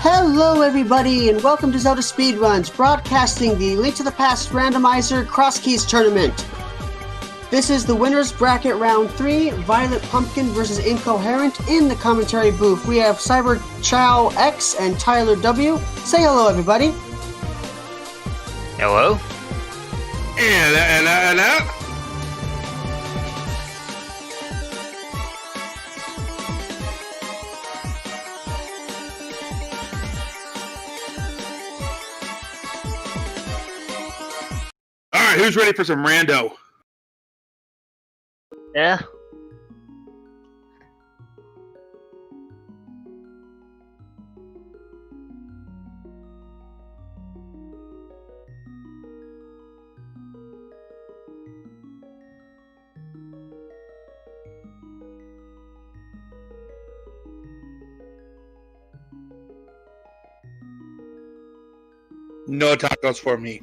Hello everybody and welcome to ZeldaSpeedRuns, broadcasting the Link to the Past Randomizer Crosskeys tournament. This is the winner's bracket round 3, VioletPumpkin versus Incoherent. In the commentary booth, we have CyberChow X and Tyler W. Say hello everybody. Hello? Alright, who's ready for some rando? Yeah? No tacos for me.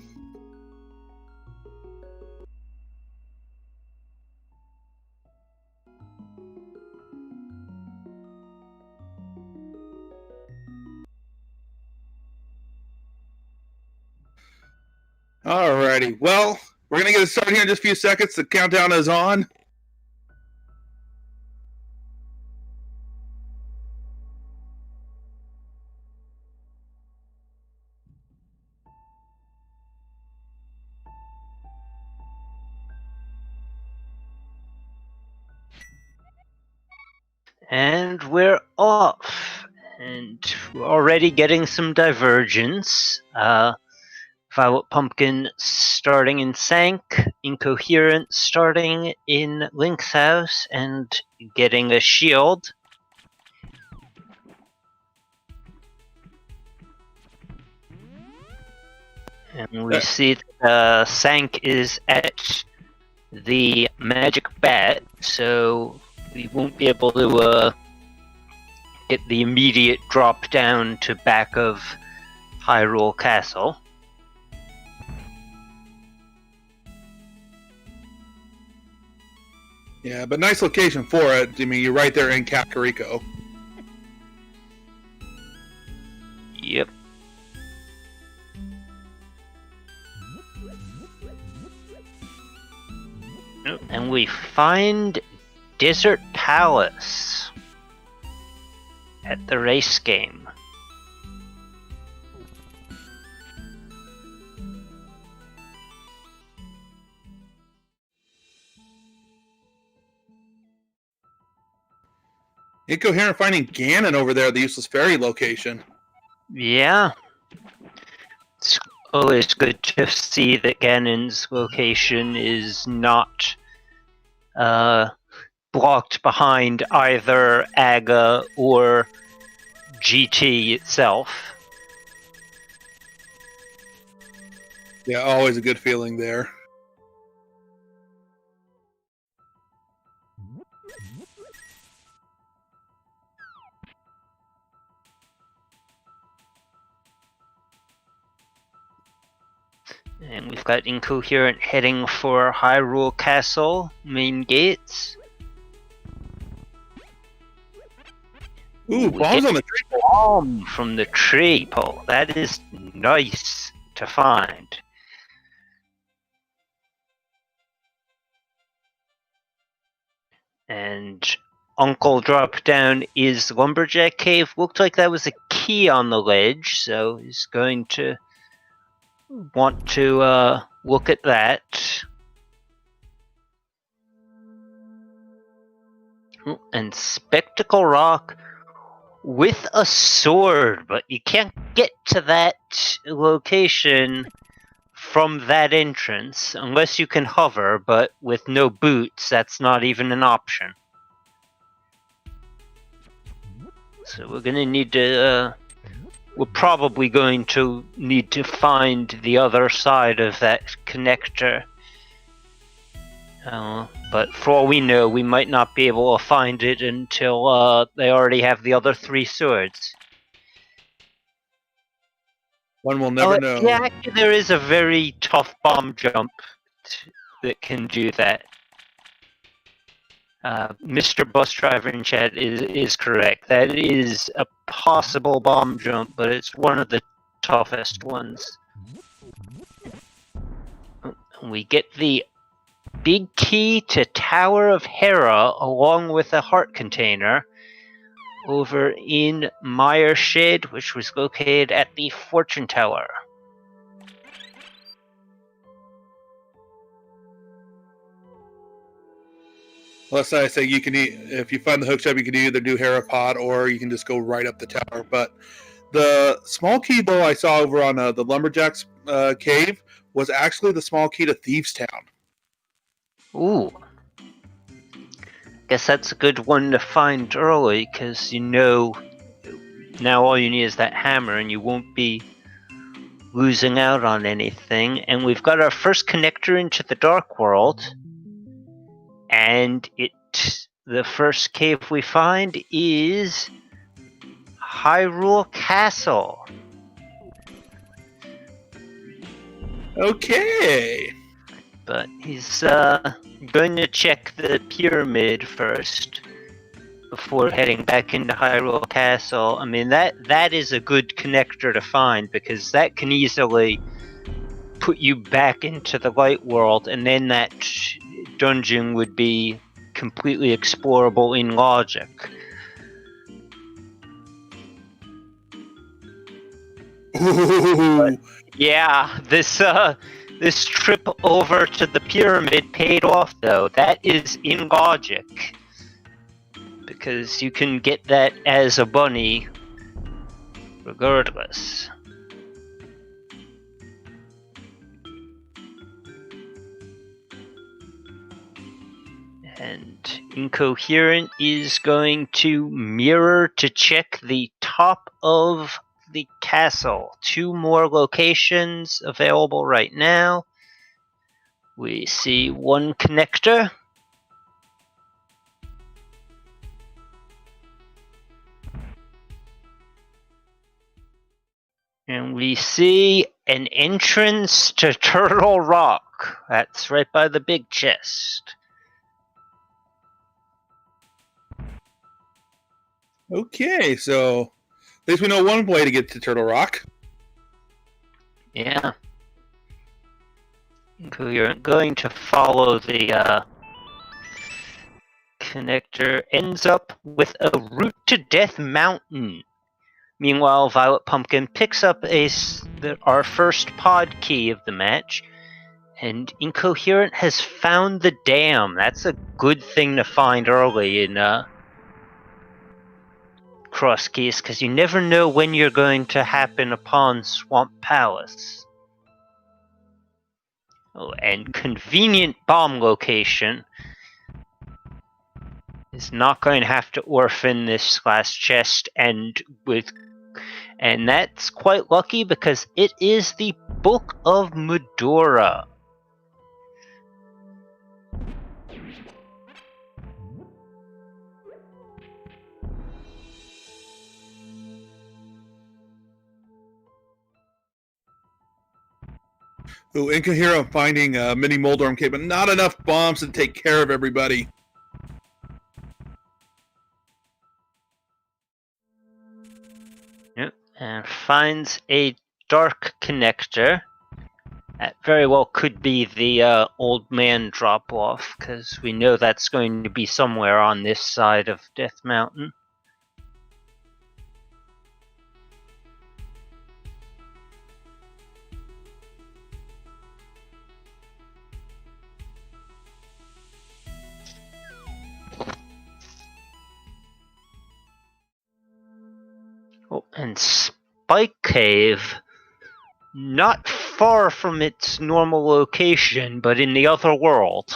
Alrighty, well, we're going to get started here in just a few seconds. The countdown is on. And we're off. And we're already getting some divergence. VioletPumpkin starting in Sank, Incoherent starting in Link's house and getting a shield. And we see that Sank is at the magic bat, so we won't be able to get the immediate drop down to back of Hyrule Castle. Yeah, but nice location for it. I mean, you're right there in Kakariko. Yep. And we find Desert Palace at the race game. Incoherent finding Ganon over there at the Useless Fairy location. Yeah. It's always good to see that Ganon's location is not blocked behind either AGA or GT itself. Yeah, always a good feeling there. And we've got Incoherent heading for Hyrule Castle main gates. Ooh, bombs on the tree. Bomb from the tree pole. That is nice to find. And Uncle Drop Down is Lumberjack Cave. Looked like that was a key on the ledge, so he's going to want to look at that. And Spectacle Rock with a sword, but you can't get to that location from that entrance unless you can hover, but with no boots, that's not even an option. So we're gonna need to we're probably going to need to find the other side of that connector. But for all we know, we might not be able to find it until they already have the other 3 swords. One will never know. Yeah, actually, there is a very tough bomb jump that can do that. Mr. Bus Driver in chat is correct. That is a possible bomb jump, but it's one of the toughest ones. We get the big key to Tower of Hera along with a heart container over in Meyer Shed, which was located at the Fortune Tower. Unless I say you can, if you find the hook shop, you can either do Hera Pod or you can just go right up the tower. But the small key, though, I saw over on the Lumberjacks cave was actually the small key to Thieves Town. Ooh. Guess that's a good one to find early, because you know now all you need is that hammer and you won't be losing out on anything. And we've got our first connector into the Dark World. And the first cave we find is Hyrule Castle. Okay. But he's going to check the pyramid first before heading back into Hyrule Castle. I mean, that is a good connector to find, because that can easily put you back into the light world, and then that dungeon would be completely explorable in logic. Ooh. Yeah, this trip over to the pyramid paid off, though. That is in logic, because you can get that as a bunny regardless. And Incoherent is going to mirror to check the top of the castle. 2 more locations available right now. We see 1 connector. And we see an entrance to Turtle Rock. That's right by the big chest. Okay, so at least we know one way to get to Turtle Rock. Yeah. You're going to follow the connector. Ends up with a route to Death Mountain. Meanwhile, VioletPumpkin picks up our first pod key of the match, and Incoherent has found the dam. That's a good thing to find early in Crosskeys, because you never know when you're going to happen upon Swamp Palace. Oh, and convenient bomb location is not going to have to orphan this last chest, and that's quite lucky, because it is the Book of Medora. Ooh, Incoherent finding a mini Moldorm cave, but not enough bombs to take care of everybody. Yep, and finds a dark connector. That very well could be the old man drop-off, because we know that's going to be somewhere on this side of Death Mountain. Oh, and Spike Cave, not far from its normal location, but in the other world.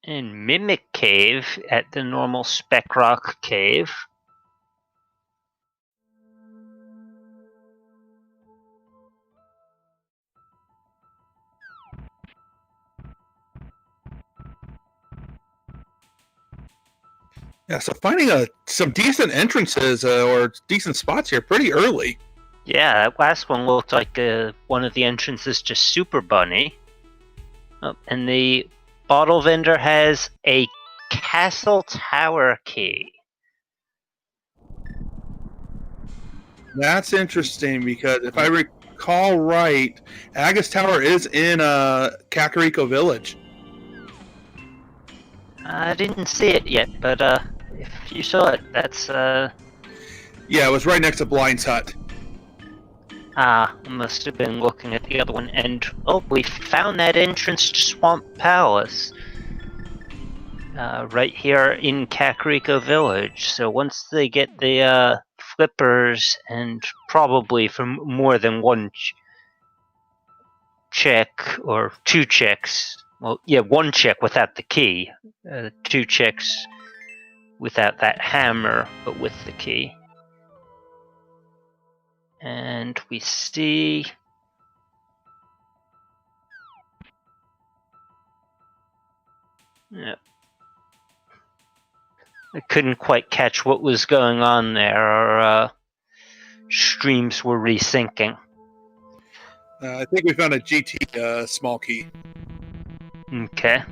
And Mimic Cave at the normal Spec Rock Cave. Yeah, so finding some decent entrances or decent spots here pretty early. Yeah, that last one looked like one of the entrances to Super Bunny. Oh, and the bottle vendor has a castle tower key. That's interesting because if I recall right, Agus Tower is in Kakariko Village. I didn't see it yet, but if you saw it, that's Yeah, it was right next to Blind's Hut. I must have been looking at the other one, and oh, we found that entrance to Swamp Palace. Right here in Kakariko Village. So once they get the flippers, and probably from more than one check, or 2 checks, well, yeah, 1 check without the key, 2 checks without that hammer, but with the key. And we see... Yeah. I couldn't quite catch what was going on there. Our streams were resyncing. I think we found a GT small key. Okay.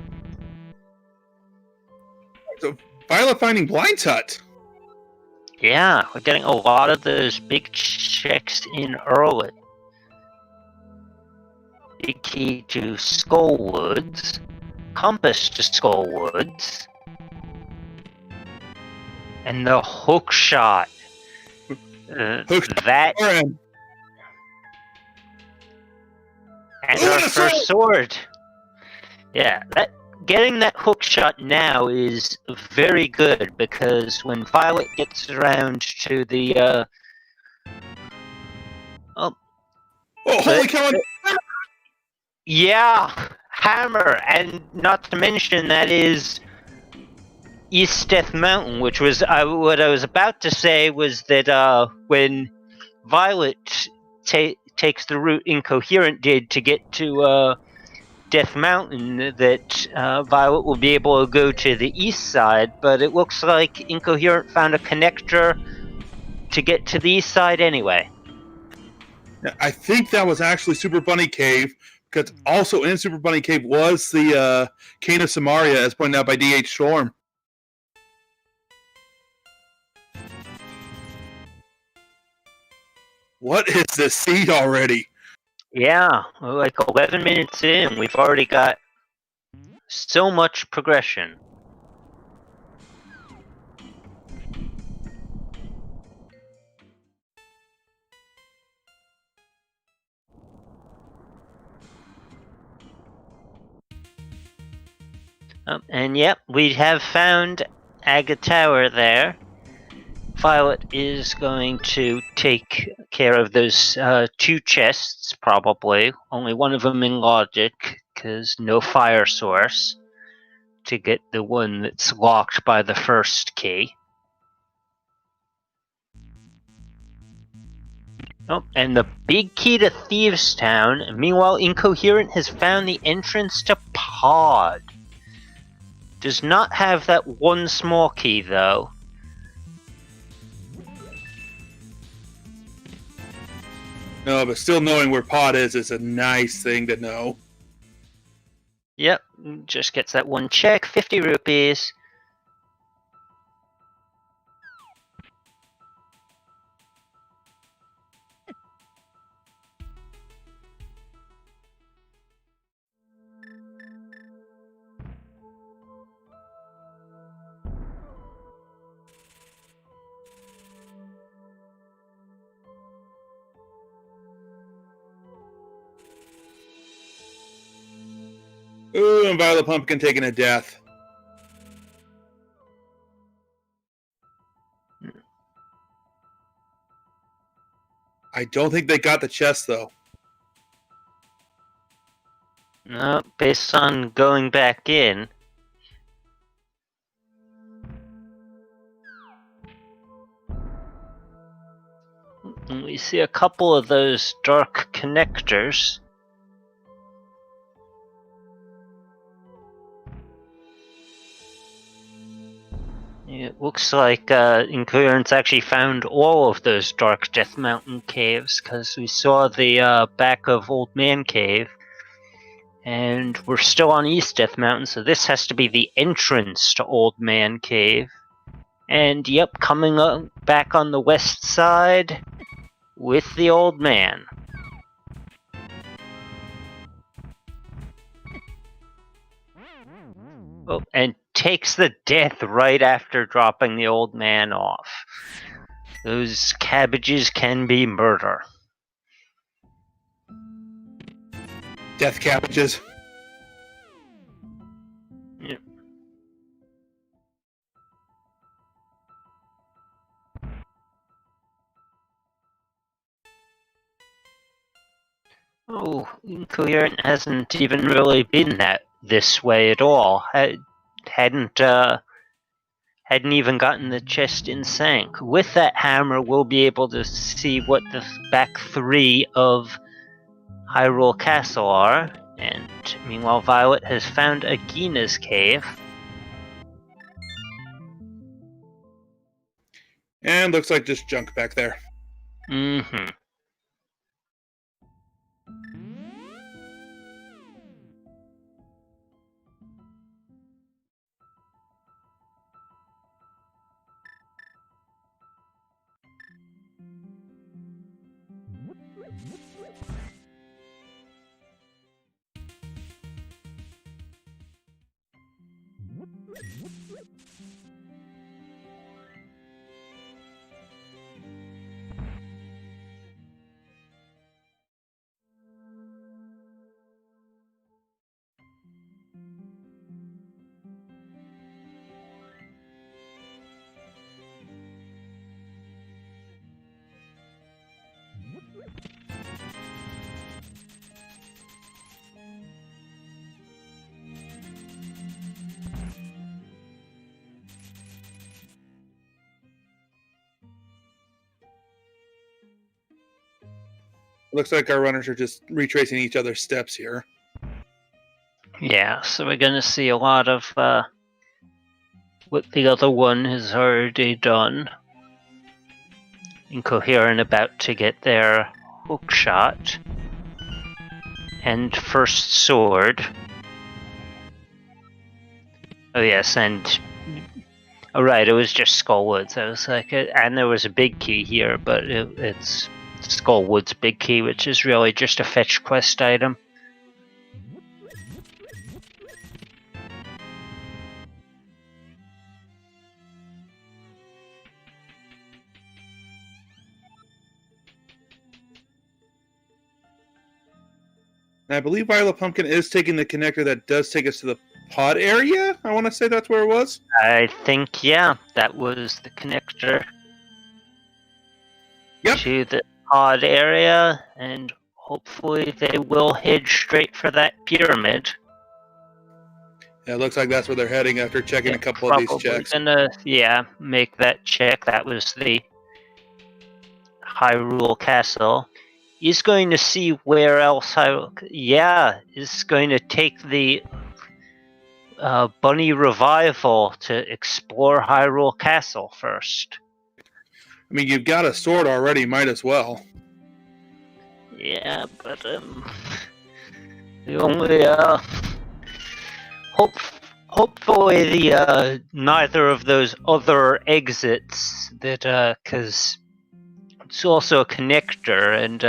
So, Violet finding Blind's Hut. Yeah, we're getting a lot of those big checks in early. Big key to Skullwoods. Compass to Skullwoods. And the hook shot. That... And our first sword. Yeah, getting that hook shot now is very good, because when Violet gets around to the holy cow! Yeah, hammer, and not to mention that is East Death Mountain, which was what I was about to say was that when Violet takes the route Incoherent did to get to Death Mountain, that Violet will be able to go to the east side, but it looks like Incoherent found a connector to get to the east side anyway. I think that was actually Super Bunny Cave, because also in Super Bunny Cave was the Cane of Samaria, as pointed out by DH Storm. What is this seed already? Yeah, like 11 minutes in, we've already got so much progression. And yep, we have found Aga Tower there. Violet is going to take care of those 2 chests, probably. Only one of them in logic, because no fire source, to get the one that's locked by the first key. Oh, and the big key to Thieves Town. Meanwhile, Incoherent has found the entrance to Pod. Does not have that 1 small key, though. No, but still knowing where Pod is a nice thing to know. Yep, just gets that 1 check, 50 rupees. Ooh, and VioletPumpkin taking a death. I don't think they got the chest, though. No, based on going back in. We see a couple of those dark connectors. It looks like Incoherent's actually found all of those Dark Death Mountain caves, because we saw the back of Old Man Cave, and we're still on East Death Mountain, so this has to be the entrance to Old Man Cave. And yep, coming up back on the west side with the old man. Oh, and takes the death right after dropping the old man off. Those cabbages can be murder. Death cabbages. Yep. Oh, Incoherent hasn't even really been this way at all. Hadn't even gotten the chest in Sank. With that hammer, we'll be able to see what the back three of Hyrule Castle are. And meanwhile, Violet has found Agina's cave. And looks like just junk back there. Mm-hmm. Looks like our runners are just retracing each other's steps here. Yeah, so we're gonna see a lot of what the other one has already done. Incoherent about to get their hook shot. And first sword. Oh yes, and... Oh right, it was just Skullwoods. I was like, and there was a big key here, but it's Skullwood's big key, which is really just a fetch quest item. And I believe VioletPumpkin is taking the connector that does take us to the pod area. I want to say that's where it was. I think, yeah, that was the connector. Yep. To the pod area, and hopefully they will head straight for that pyramid. Yeah, it looks like that's where they're heading after checking a couple of these checks. Gonna, yeah, make that check. That was the Hyrule Castle. He's going to see where else he's going to take the Bunny Revival to explore Hyrule Castle first. I mean, you've got a sword already, might as well. Yeah, but the only hopefully the neither of those other exits that because it's also a connector, and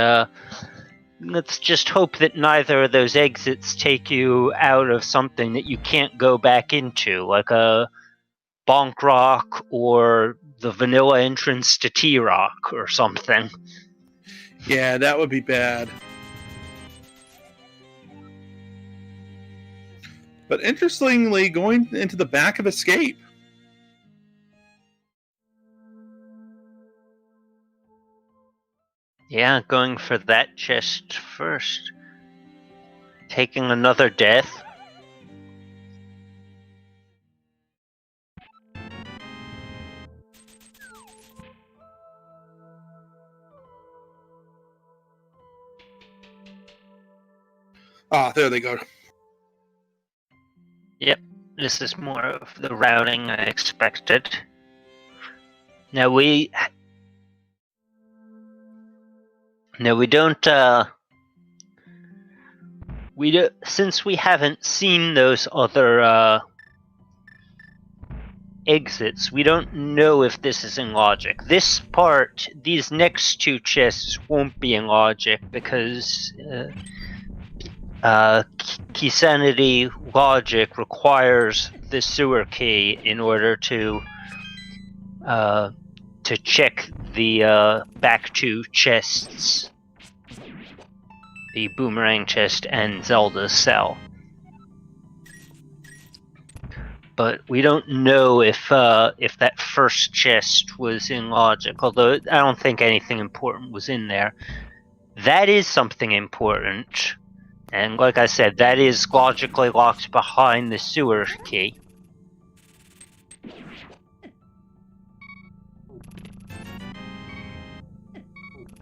let's just hope that neither of those exits take you out of something that you can't go back into, like a Bonk Rock or the vanilla entrance to T-Rock or something. Yeah, that would be bad. But interestingly, going into the back of Escape. Yeah, going for that chest first. Taking another death. Ah, there they go. Yep, this is more of the routing I expected. Now we don't since we haven't seen those other exits, we don't know if this is in logic. This part, these next two chests won't be in logic because Keysanity logic requires the sewer key in order to check the back two chests, the boomerang chest and Zelda's cell. But we don't know if that first chest was in logic, although I don't think anything important was in there. That is something important, and like I said, that is logically locked behind the sewer key.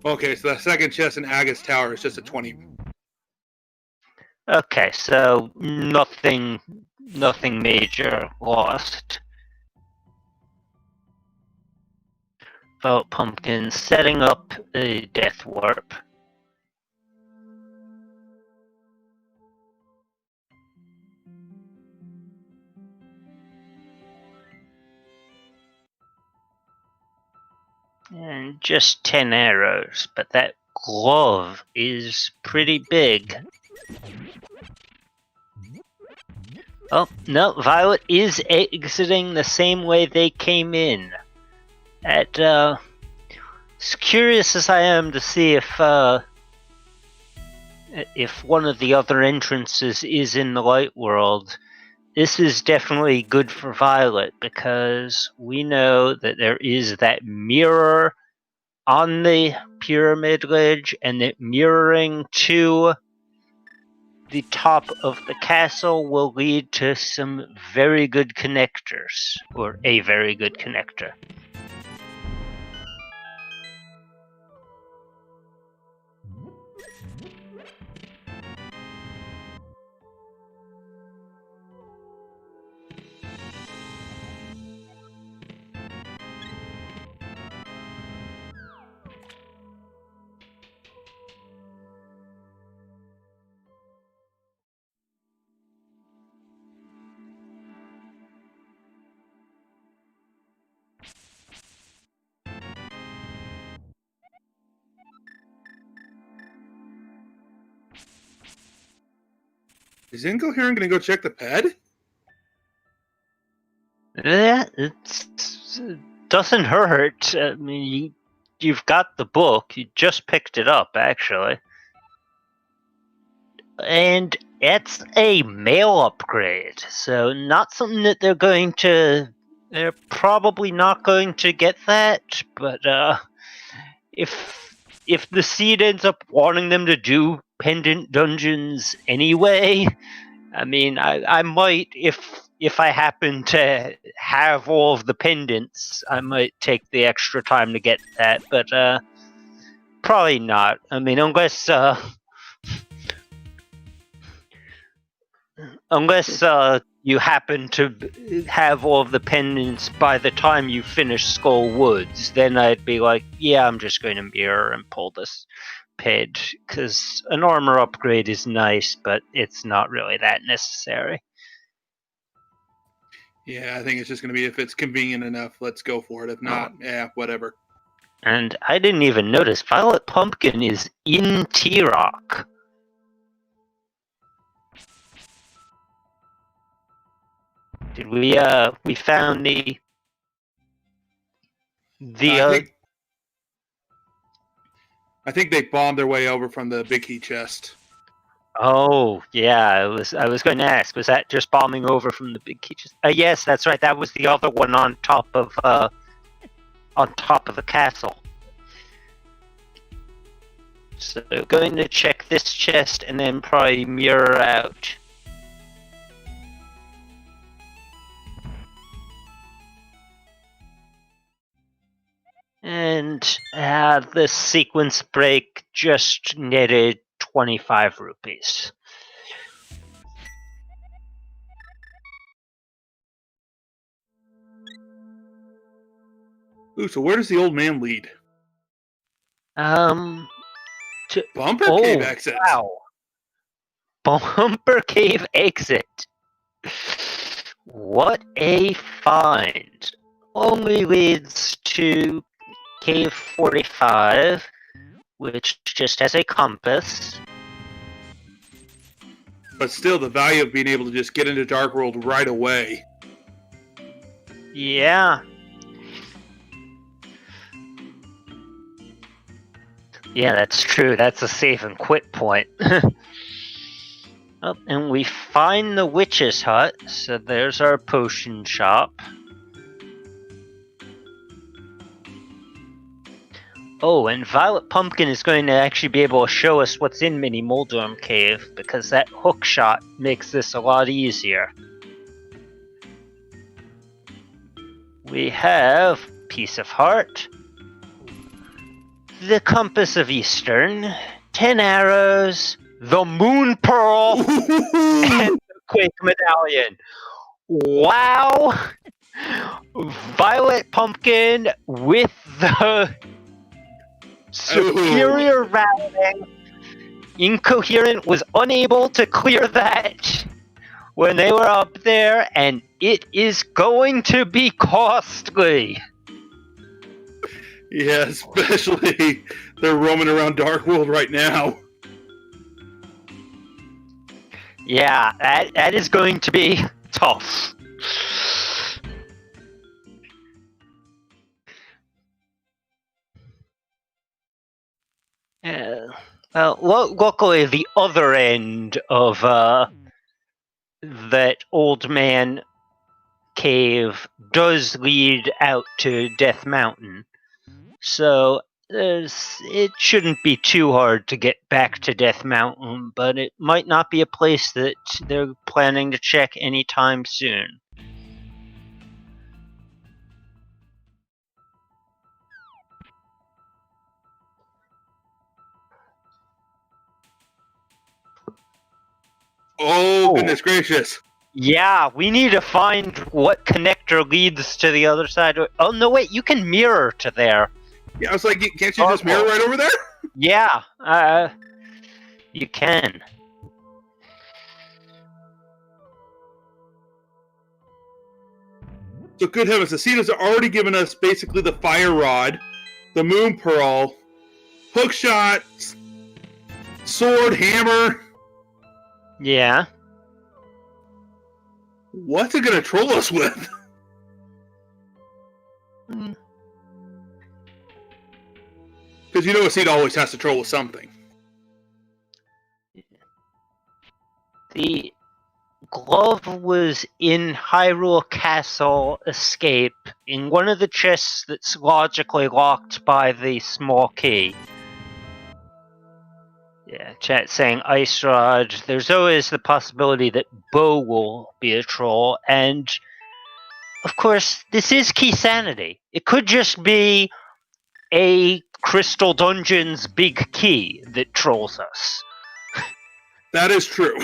Okay, so the second chest in Aga's Tower is just a 20. Okay, so nothing major lost. VioletPumpkin setting up a death warp. And just 10 arrows, but that glove is pretty big. Oh, no, Violet is exiting the same way they came in. As curious as I am to see if one of the other entrances is in the light world, this is definitely good for Violet because we know that there is that mirror on the pyramid ledge, and that mirroring to the top of the castle will lead to some very good connectors, or a very good connector. Is Incoherent going to go check the ped? Yeah, it doesn't hurt. I mean, you've got the book. You just picked it up, actually. And it's a mail upgrade, so not something that they're probably not going to get that, but if the seed ends up wanting them to do pendant dungeons anyway, I mean, I might, if I happen to have all of the pendants, I might take the extra time to get that, but probably not. I mean, unless you happen to have all of the pendants by the time you finish Skull Woods, then I'd be like, yeah, I'm just going to mirror and pull this ped, because an armor upgrade is nice, but it's not really that necessary. Yeah, I think it's just going to be, if it's convenient enough, let's go for it. If not, yeah, whatever. And I didn't even notice, VioletPumpkin is in T-Rock. Did we found the I think they bombed their way over from the big key chest. Oh yeah, I was going to ask, was that just bombing over from the big key chest? Yes, that's right. That was the other one on top of the castle. So going to check this chest and then probably mirror out. And the sequence break just netted 25 rupees. Ooh, so where does the old man lead? To Bumper Cave exit. Wow. Bumper Cave exit. What a find. Only leads to Cave 45, which just has a compass. But still, the value of being able to just get into Dark World right away. Yeah. Yeah, that's true. That's a save and quit point. Oh, and we find the witch's hut, so there's our potion shop. Oh, and VioletPumpkin is going to actually be able to show us what's in Mini Moldorm Cave, because that hook shot makes this a lot easier. We have Piece of Heart, the Compass of Eastern, 10 arrows, the Moon Pearl, and the Quake Medallion. Wow! VioletPumpkin with the superior routing. Incoherent was unable to clear that when they were up there, and it is going to be costly. Yeah, especially they're roaming around Dark World right now. Yeah, that is going to be tough. Well, luckily the other end of that old man cave does lead out to Death Mountain. So it shouldn't be too hard to get back to Death Mountain, but it might not be a place that they're planning to check anytime soon. Oh, goodness gracious. Yeah, we need to find what connector leads to the other side. Oh, no, wait, you can mirror to there. Yeah, I was like, can't you just mirror right over there? Yeah, you can. So good heavens, the Cena's already given us basically the Fire Rod, the Moon Pearl, hook shot, sword, hammer. Yeah. What's it gonna troll us with? Because you know a seed always has to troll with something. The glove was in Hyrule Castle Escape in one of the chests that's logically locked by the small key. Yeah, chat saying Ice Rod. There's always the possibility that Bo will be a troll, and of course, this is Key Sanity. It could just be a Crystal Dungeon's big key that trolls us. That is true.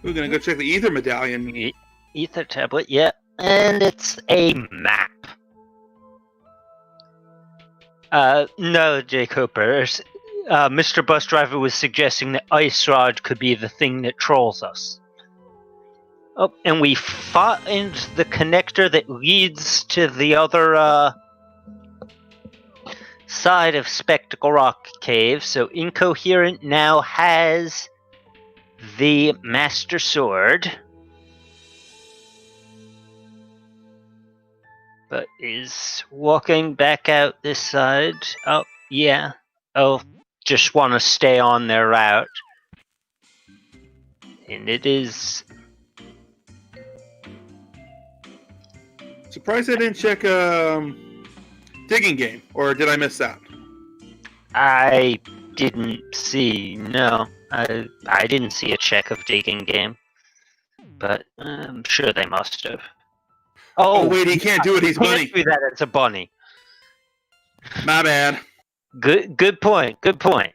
We're gonna go check the Ether Medallion. Ether Tablet, yeah. And it's a map. No, Jay Cooper. Mr. Bus Driver was suggesting that Ice Rod could be the thing that trolls us. Oh, and we find the connector that leads to the other side of Spectacle Rock Cave. So Incoherent now has the Master Sword, but is walking back out this side. Oh, yeah. Oh, just want to stay on their route. And it is... Surprised I didn't check Digging Game, or did I miss that? I didn't see. No, I didn't see a check of dig in game, but I'm sure they must have. Oh wait, he can't do it. He's Can't bunny. do that as a bunny. My bad. Good point. Good point.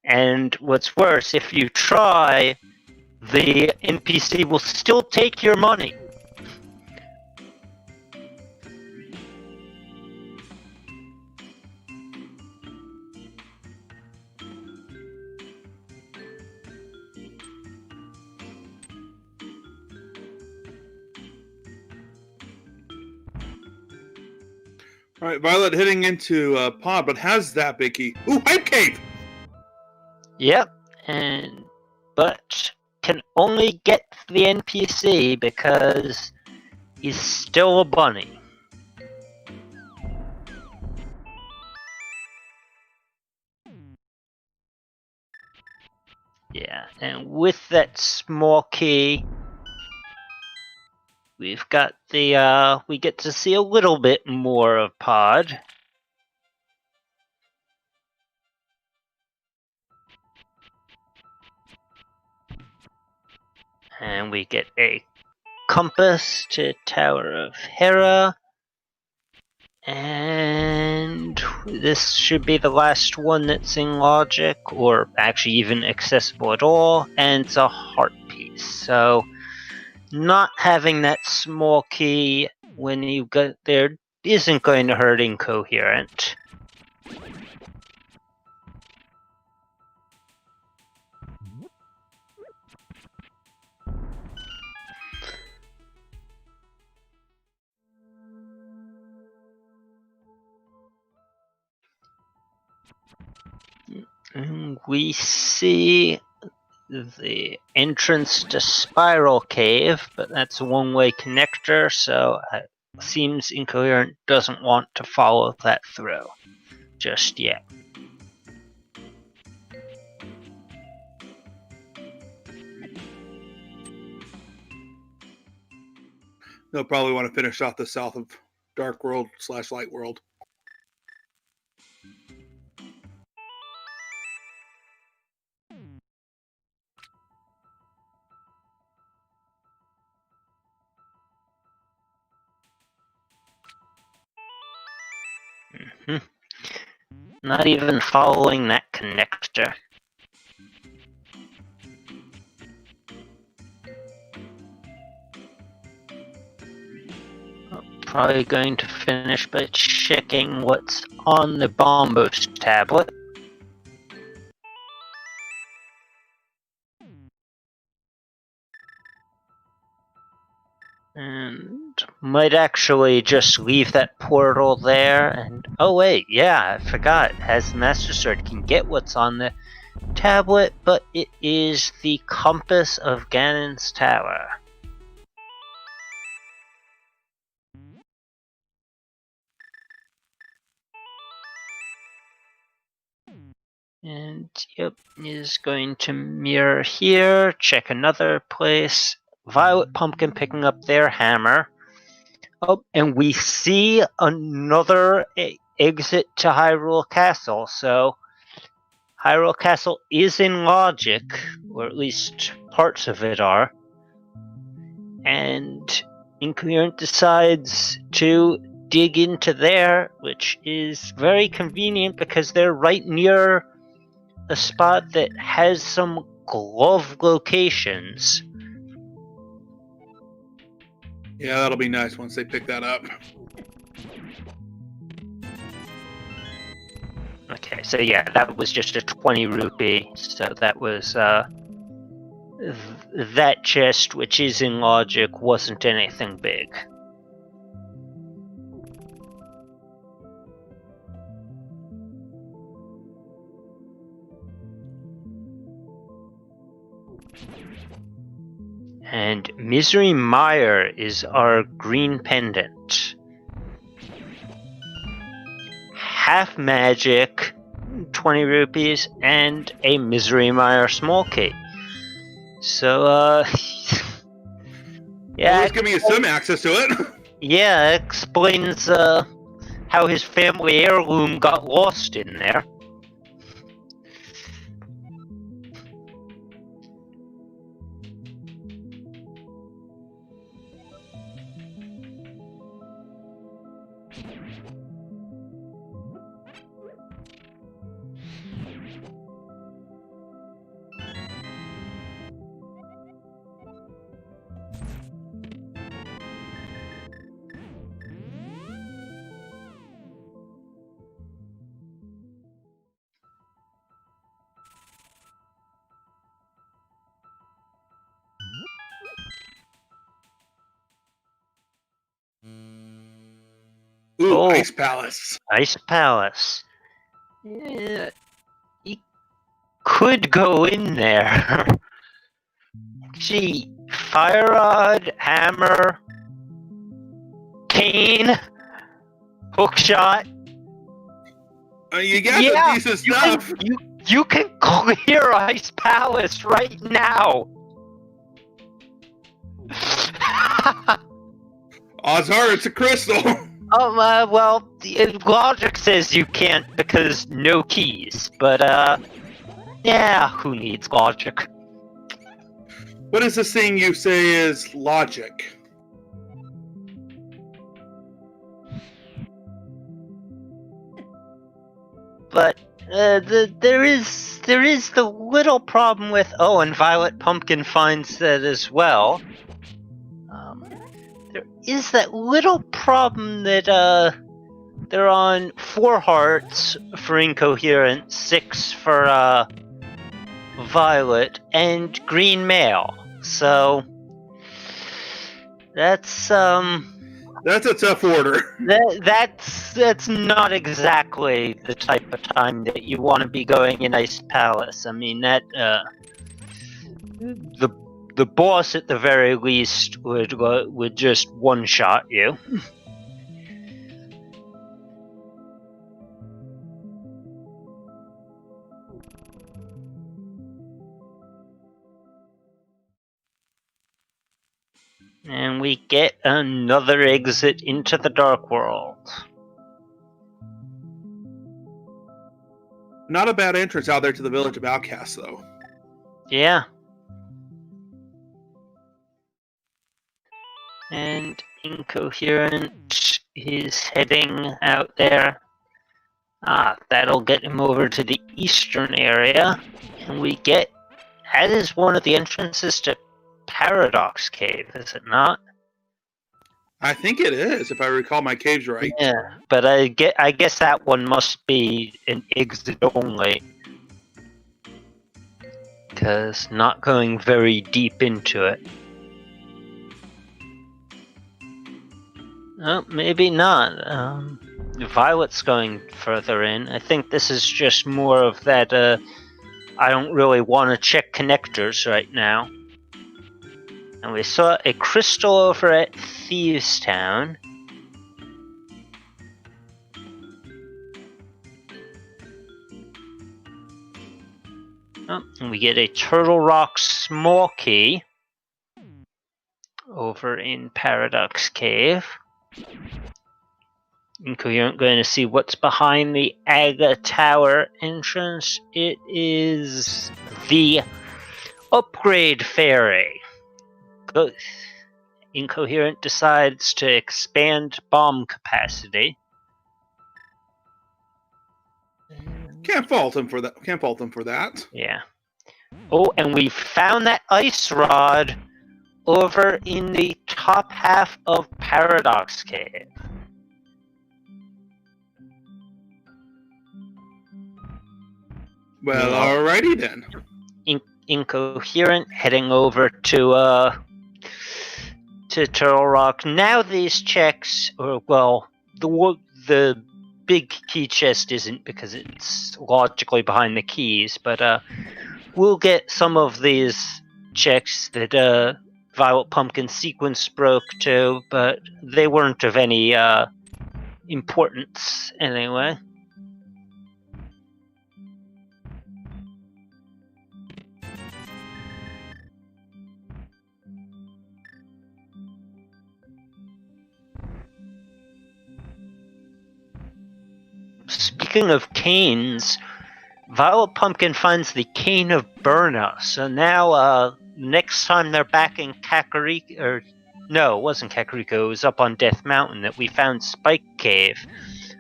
And what's worse, if you try, the NPC will still take your money. All right, Violet hitting into pod, but has that big key. Ooh, hype cave. Yep, but can only get the NPC because he's still a bunny. Yeah, and with that small key, we've got the we get to see a little bit more of Pod. And we get a compass to Tower of Hera. And this should be the last one that's in logic, or actually even accessible at all, and it's a heart piece. So not having that small key when you get there isn't going to hurt incoherent. We see the entrance to Spiral Cave, but that's a one-way connector, so it seems Incoherent doesn't want to follow that through just yet. They'll probably want to finish off the south of Dark World / Light World. Not even following that connector. Probably going to finish by checking what's on the Bombos tablet. And might actually just leave that portal there and... Oh wait, yeah, I forgot. It has the Master Sword. Can get what's on the tablet, but it is the compass of Ganon's Tower. And yep, is going to mirror here, check another place. VioletPumpkin picking up their hammer. Oh, and we see another exit to Hyrule Castle. So Hyrule Castle is in logic, or at least parts of it are. And Incoherent decides to dig into there, which is very convenient because they're right near a spot that has some glove locations. Yeah, that'll be nice once they pick that up. Okay, so yeah, that was just a 20 rupee, so that was that chest, which is in logic, wasn't anything big. And Misery Mire is our green pendant. Half magic, 20 rupees, and a Misery Mire small key. So, yeah. Well, it's giving you some access to it. Yeah, it explains how his family heirloom got lost in there. Ooh, Oh. Ice Palace. Ice Palace. Yeah, you could go in there. Gee, Fire Rod, Hammer, Cane, Hookshot. You got some decent stuff. You can clear Ice Palace right now. Odds are it's a crystal. Oh, well, logic says you can't because no keys. But, yeah, who needs logic? What is this thing you say is logic? But there is the little problem with and VioletPumpkin finds that as well. There is that little problem that they're on 4 hearts for incoherent, 6 for Violet, and green mail. So that's a tough order. That's not exactly the type of time that you want to be going in Ice Palace. I mean that the boss at the very least would just one-shot you. And we get another exit into the Dark World. Not a bad entrance out there to the Village of Outcasts, though. Yeah. And Incoherent is heading out there. That'll get him over to the eastern area. And we get... That is one of the entrances to Paradox Cave, is it not? I think it is, if I recall my caves right. Yeah, but I guess that one must be an exit only. Because not going very deep into it. Oh, maybe not. Violet's going further in. I think this is just more of that, I don't really want to check connectors right now. And we saw a crystal over at Thieves Town. Oh, and we get a Turtle Rock small key over in Paradox Cave. Incoherent going to see what's behind the Aga Tower entrance. It is the Upgrade Fairy. Incoherent decides to expand bomb capacity. Can't fault him for that. Yeah. Oh, and we found that ice rod over in the top half of Paradox Cave. Well, alrighty then. Incoherent heading over to Turtle Rock. Now these checks, the big key chest isn't because it's logically behind the keys, but we'll get some of these checks that VioletPumpkin sequence broke too, but they weren't of any importance anyway. speaking of canes, VioletPumpkin finds the Cane of Burna. So now, next time they're back in Kakariko, or no, it wasn't Kakariko, it was up on Death Mountain that we found Spike Cave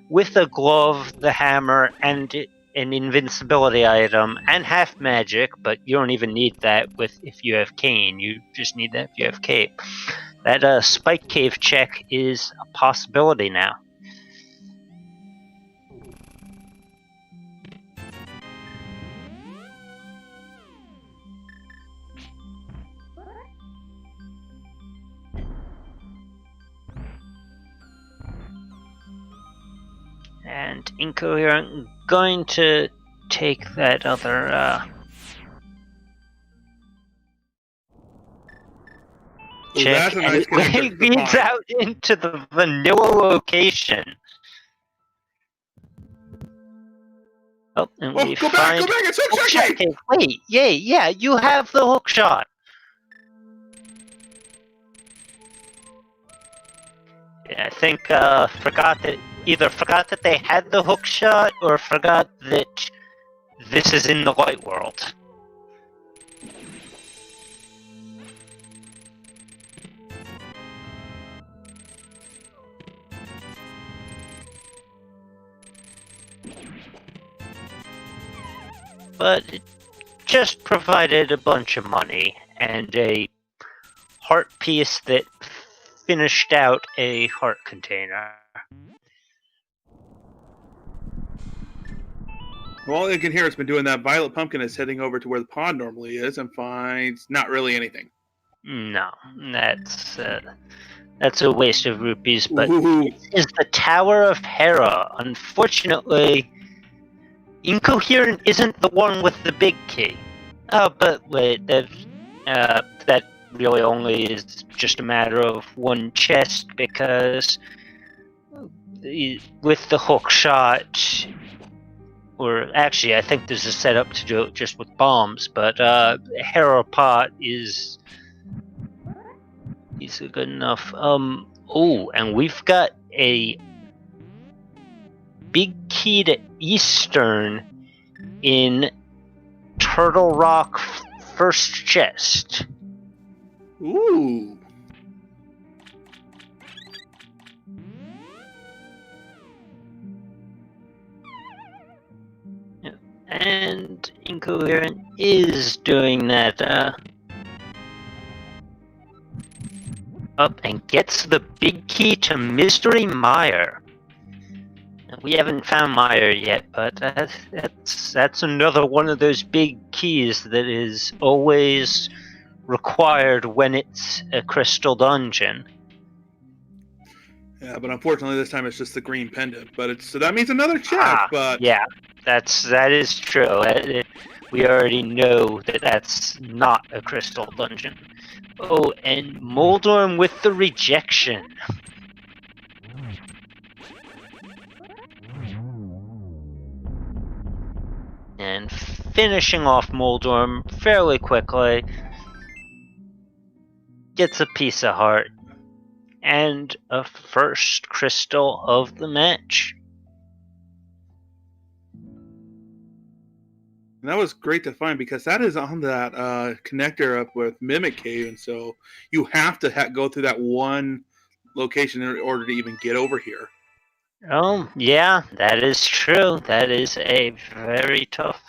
with a glove, the hammer, and an invincibility item, and half magic, but you don't even need that if you have Cane. You just need that if you have Cape. That Spike Cave check is a possibility now. And Incoherent going to take that other check, and it leads out into the vanilla location. Oh, and we go find back, it's hookshot cave! Wait, yeah, you have the hook shot. Yeah, I think forgot that they had the hook shot, or forgot that this is in the light world. But it just provided a bunch of money and a heart piece that finished out a heart container. Well, Incoherent's been doing that. VioletPumpkin is heading over to where the pond normally is and finds not really anything. No, that's a waste of rupees, but Ooh. it is the Tower of Hera. Unfortunately, Incoherent isn't the one with the big key. Oh, but wait, that really only is just a matter of one chest, because with the hook shot, or actually I think there's a setup to do it just with bombs, but Hera Pot is good enough. Oh, and we've got a big key to Eastern in Turtle Rock first chest. Ooh. And Incoherent is doing that up and gets the big key to Mystery Mire. We haven't found Mire yet, but that's another one of those big keys that is always required when it's a crystal dungeon. Yeah, but unfortunately this time it's just the green pendant. But so that means another chest. But yeah, that is true. We already know that that's not a crystal dungeon. Oh, and Moldorm with the rejection. And finishing off Moldorm fairly quickly, gets a piece of heart and a first crystal of the match. And that was great to find, because that is on that connector up with Mimic Cave, and so you have to go through that one location in order to even get over here. Oh, yeah, that is true. That is a very tough...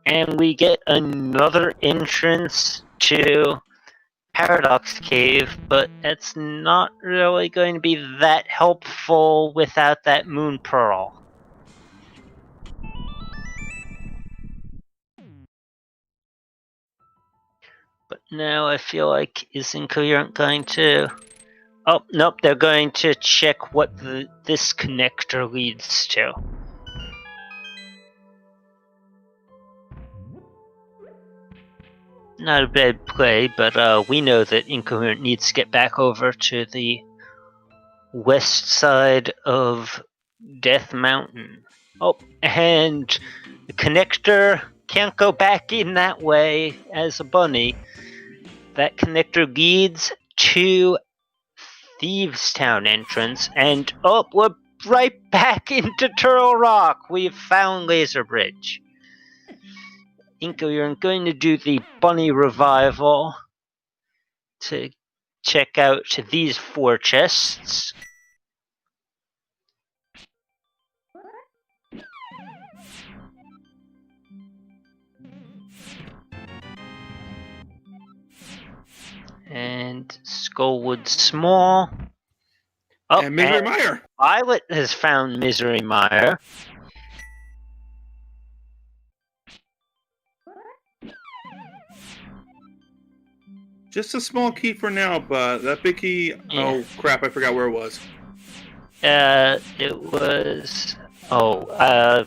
And we get another entrance to Paradox Cave, but it's not really going to be that helpful without that Moon Pearl. But now I feel like, is Incoherent going to... Oh, nope, they're going to check what this connector leads to. Not a bad play, but we know that Incoherent needs to get back over to the west side of Death Mountain. Oh, and the connector can't go back in that way as a bunny. That connector leads to Thieves Town entrance, and we're right back into Turtle Rock. We've found Laser Bridge. Inko, you're going to do the bunny revival to check out these 4 chests. And Skullwood Small. And Misery Mire. Violet has found Misery Mire. Just a small key for now, but that big key... Yeah. Oh, crap, I forgot where it was. It was... I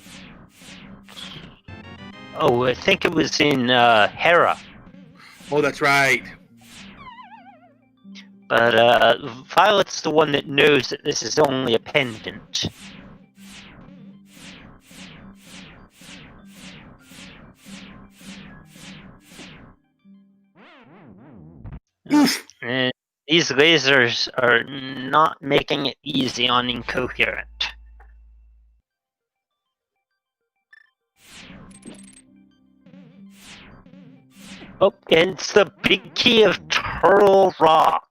think it was in Hera. Oh, that's right. But Violet's the one that knows that this is only a pendant. And these lasers are not making it easy on Incoherent. Oh, and it's the big key of Turtle Rock.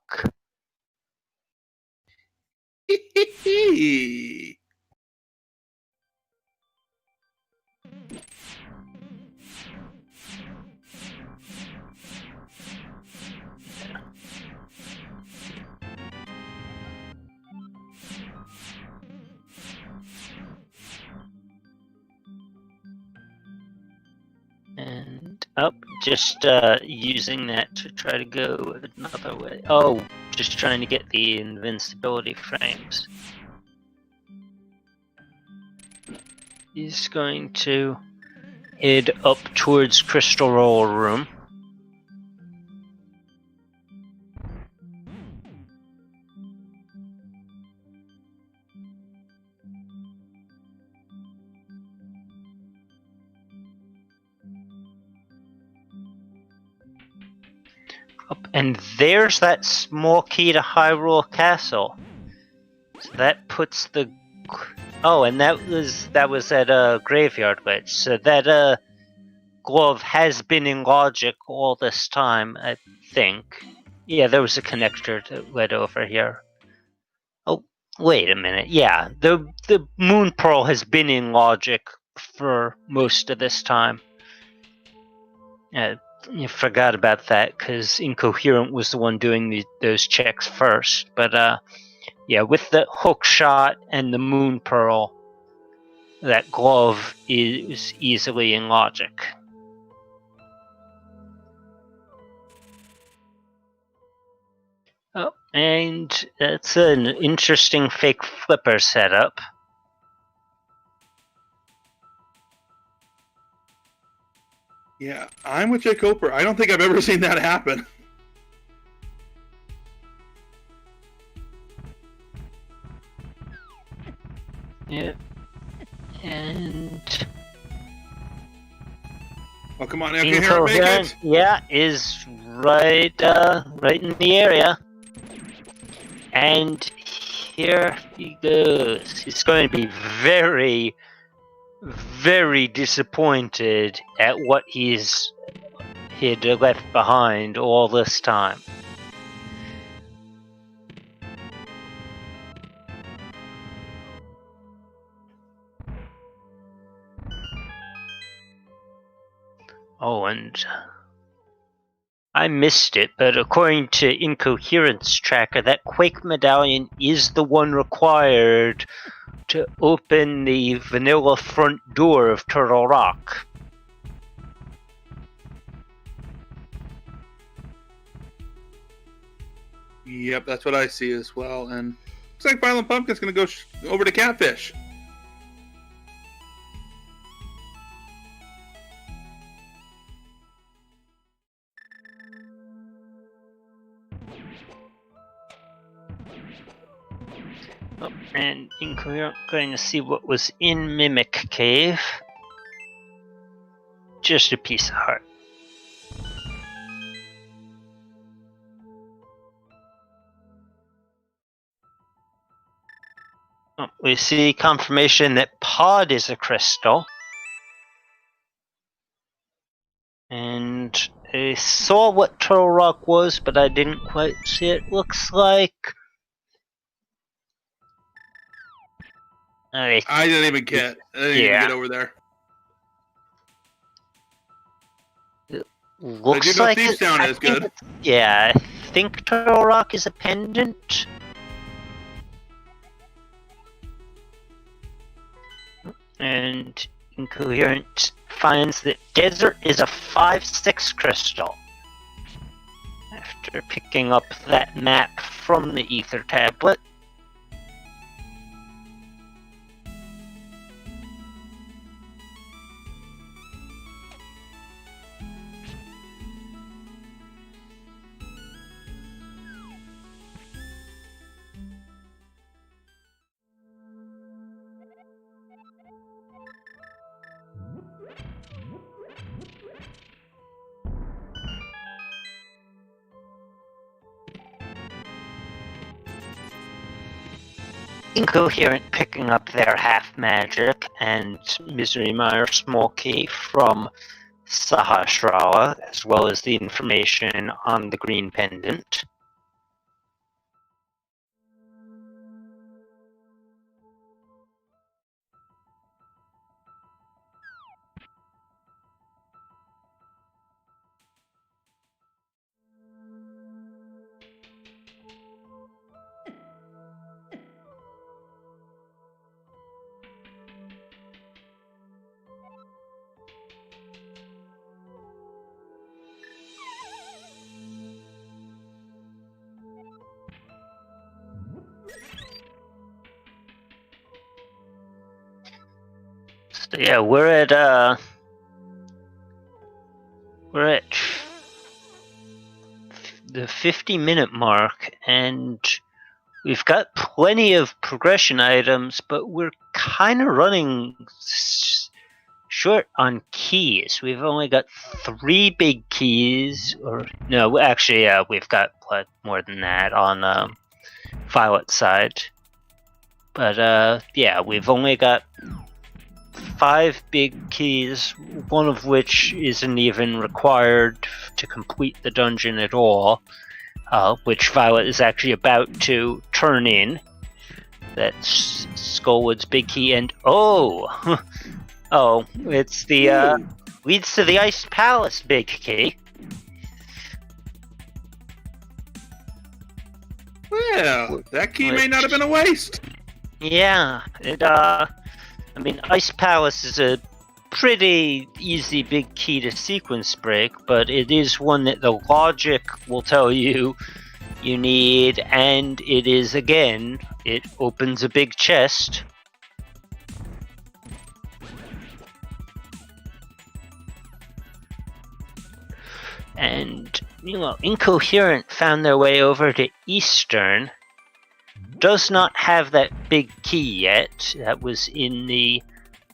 And just using that to try to go another way. Oh, just trying to get the invincibility frames. He's going to head up towards Crystal Roll Room. And there's that small key to Hyrule Castle. So that puts the... Oh, and that was at a graveyard witch. So that glove has been in logic all this time, I think. Yeah, there was a connector that led over here. Oh, wait a minute. Yeah, the Moon Pearl has been in logic for most of this time. You forgot about that because Incoherent was the one doing those checks first. But yeah, with the hook shot and the Moon Pearl, that glove is easily in logic. Oh, and that's an interesting fake flipper setup. Yeah, I'm with Jake Coper. I don't think I've ever seen that happen. Yeah. And... Oh, come on, Incoherent, make it! Yeah, is right in the area. And here he goes. He's going to be very, very disappointed at what he'd left behind all this time. Oh, and I missed it, but according to Incoherence Tracker, that Quake Medallion is the one required to open the vanilla front door of Turtle Rock. Yep, that's what I see as well. And looks like VioletPumpkin's going to go over to Catfish. Oh, and Incoherent going to see what was in Mimic Cave. Just a piece of heart. We see confirmation that pod is a crystal. And I saw what Turtle Rock was, but I didn't quite see it. Looks like... I didn't even get over there. Looks I do know like Thieves Town is good. Yeah, I think Turtle Rock is a pendant. And Incoherent finds that Desert is a 5-6 crystal. After picking up that map from the Ether tablet. Incoherent picking up their half magic and Misery Mire small key from Sahasrara, as well as the information on the green pendant. So yeah, we're at the 50-minute mark, and we've got plenty of progression items, but we're kind of running short on keys. We've only got 3 big keys, or no, actually, we've got more than that on Violet's side. But yeah, we've only got 5 big keys, one of which isn't even required to complete the dungeon at all, which Violet is actually about to turn in. That's Skullwood's big key, and oh, it's the leads to the Ice Palace big key. Well, that key may not have been a waste. Yeah, I mean, Ice Palace is a pretty easy big key to sequence break, but it is one that the logic will tell you you need, and it is, again, it opens a big chest. And, Incoherent found their way over to Eastern. Does not have that big key yet. That was in the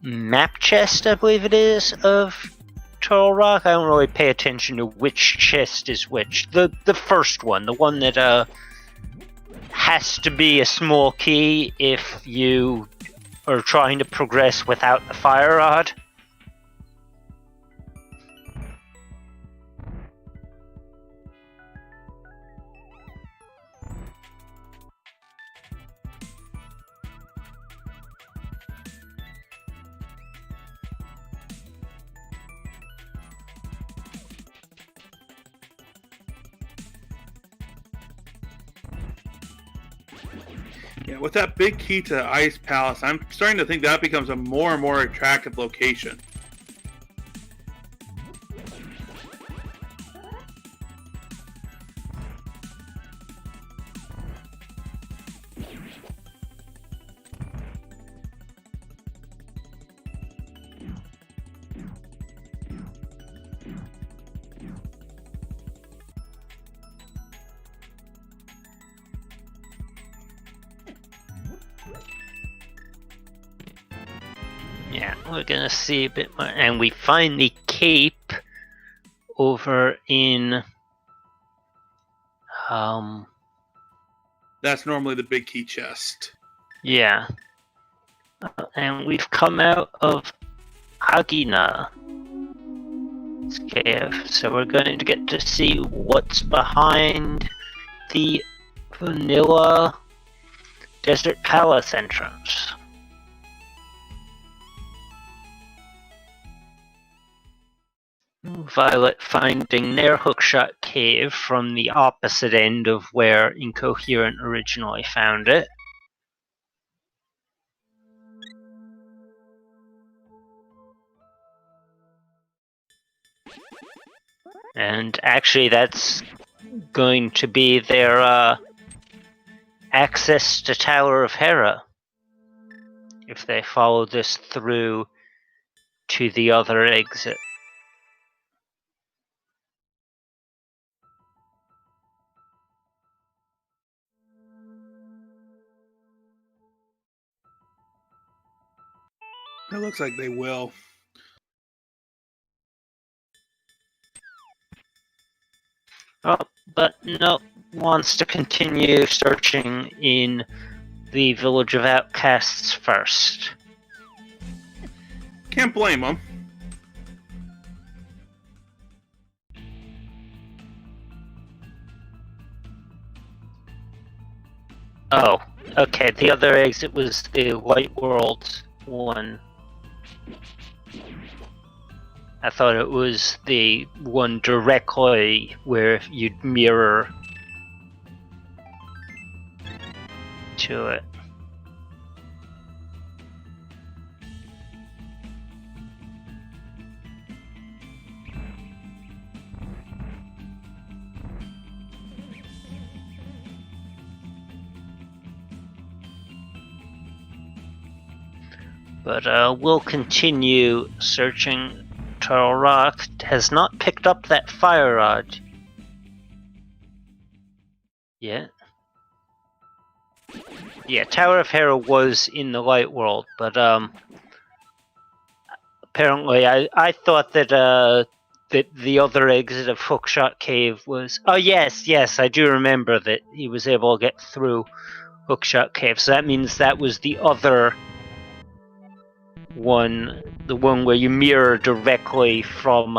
map chest, I believe it is, of Turtle Rock. I don't really pay attention to which chest is which. The first one, the one that has to be a small key if you are trying to progress without the fire rod. Yeah, with that big key to Ice Palace, I'm starting to think that becomes a more and more attractive location. Yeah, we're gonna see a bit more, and we find the cape over in That's normally the big key chest. yeah, And we've come out of Hagina cave, so we're going to get to see what's behind the vanilla Desert Palace entrance. Violet finding their hookshot cave from the opposite end of where Incoherent originally found it. And actually that's going to be their access to Tower of Hera, if they follow this through to the other exit. It looks like they will. Oh, but no, wants to continue searching in the Village of Outcasts first. Can't blame them. Oh, okay, the other exit was the Light World one. I thought it was the one directly where you'd mirror to it. But we'll continue searching. Turtle Rock has not picked up that fire rod yet. Yeah, Tower of Hera was in the Light World, but apparently I thought that that the other exit of Hookshot Cave was... Oh yes, I do remember that he was able to get through Hookshot Cave, so that means that was the other one, the one where you mirror directly from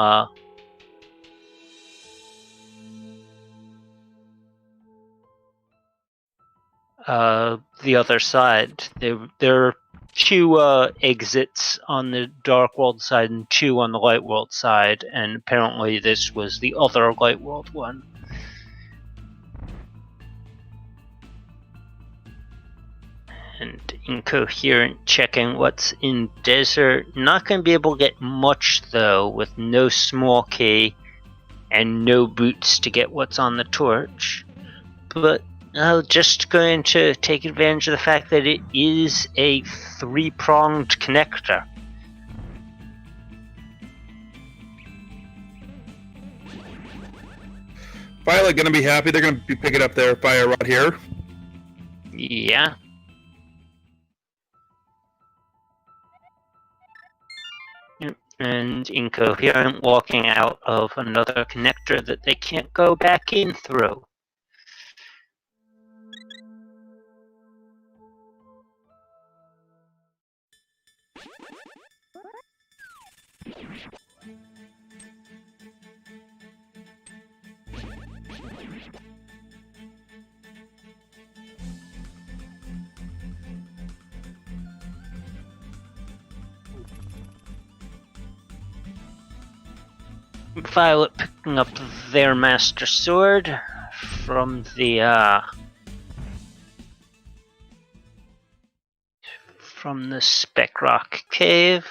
the other side. There are two exits on the Dark World side and two on the Light World side, and apparently this was the other Light World one. And Incoherent checking what's in Desert. Not going to be able to get much though, with no small key and no boots to get what's on the torch. But just going to take advantage of the fact that it is a three-pronged connector. Violet gonna be happy. They're gonna be picking up their fire rod here. Yeah. And Incoherent walking out of another connector that they can't go back in through. Violet picking up their Master Sword from the Spec Rock Cave.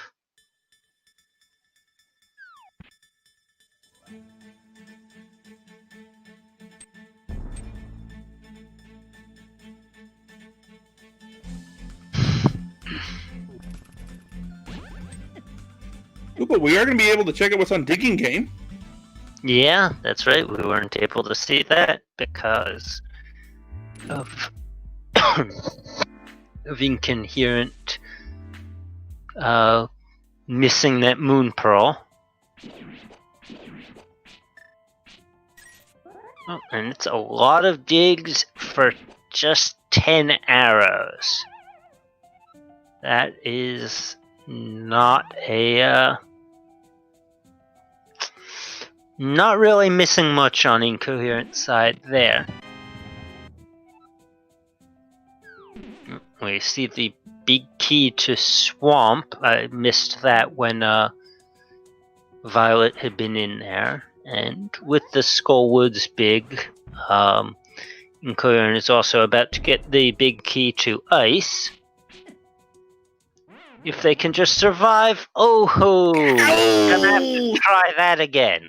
Ooh, but we are going to be able to check out what's on Digging Game. Yeah, that's right. We weren't able to see that because of Incoherent missing that Moon Pearl. Oh, and it's a lot of digs for just 10 arrows. That is not a... not really missing much on incoherent side there. We see the big key to swamp. I missed that when Violet had been in there. And with the Skullwoods big, incoherent is also about to get the big key to ice. If they can just survive, oh ho! Gonna have to try that again.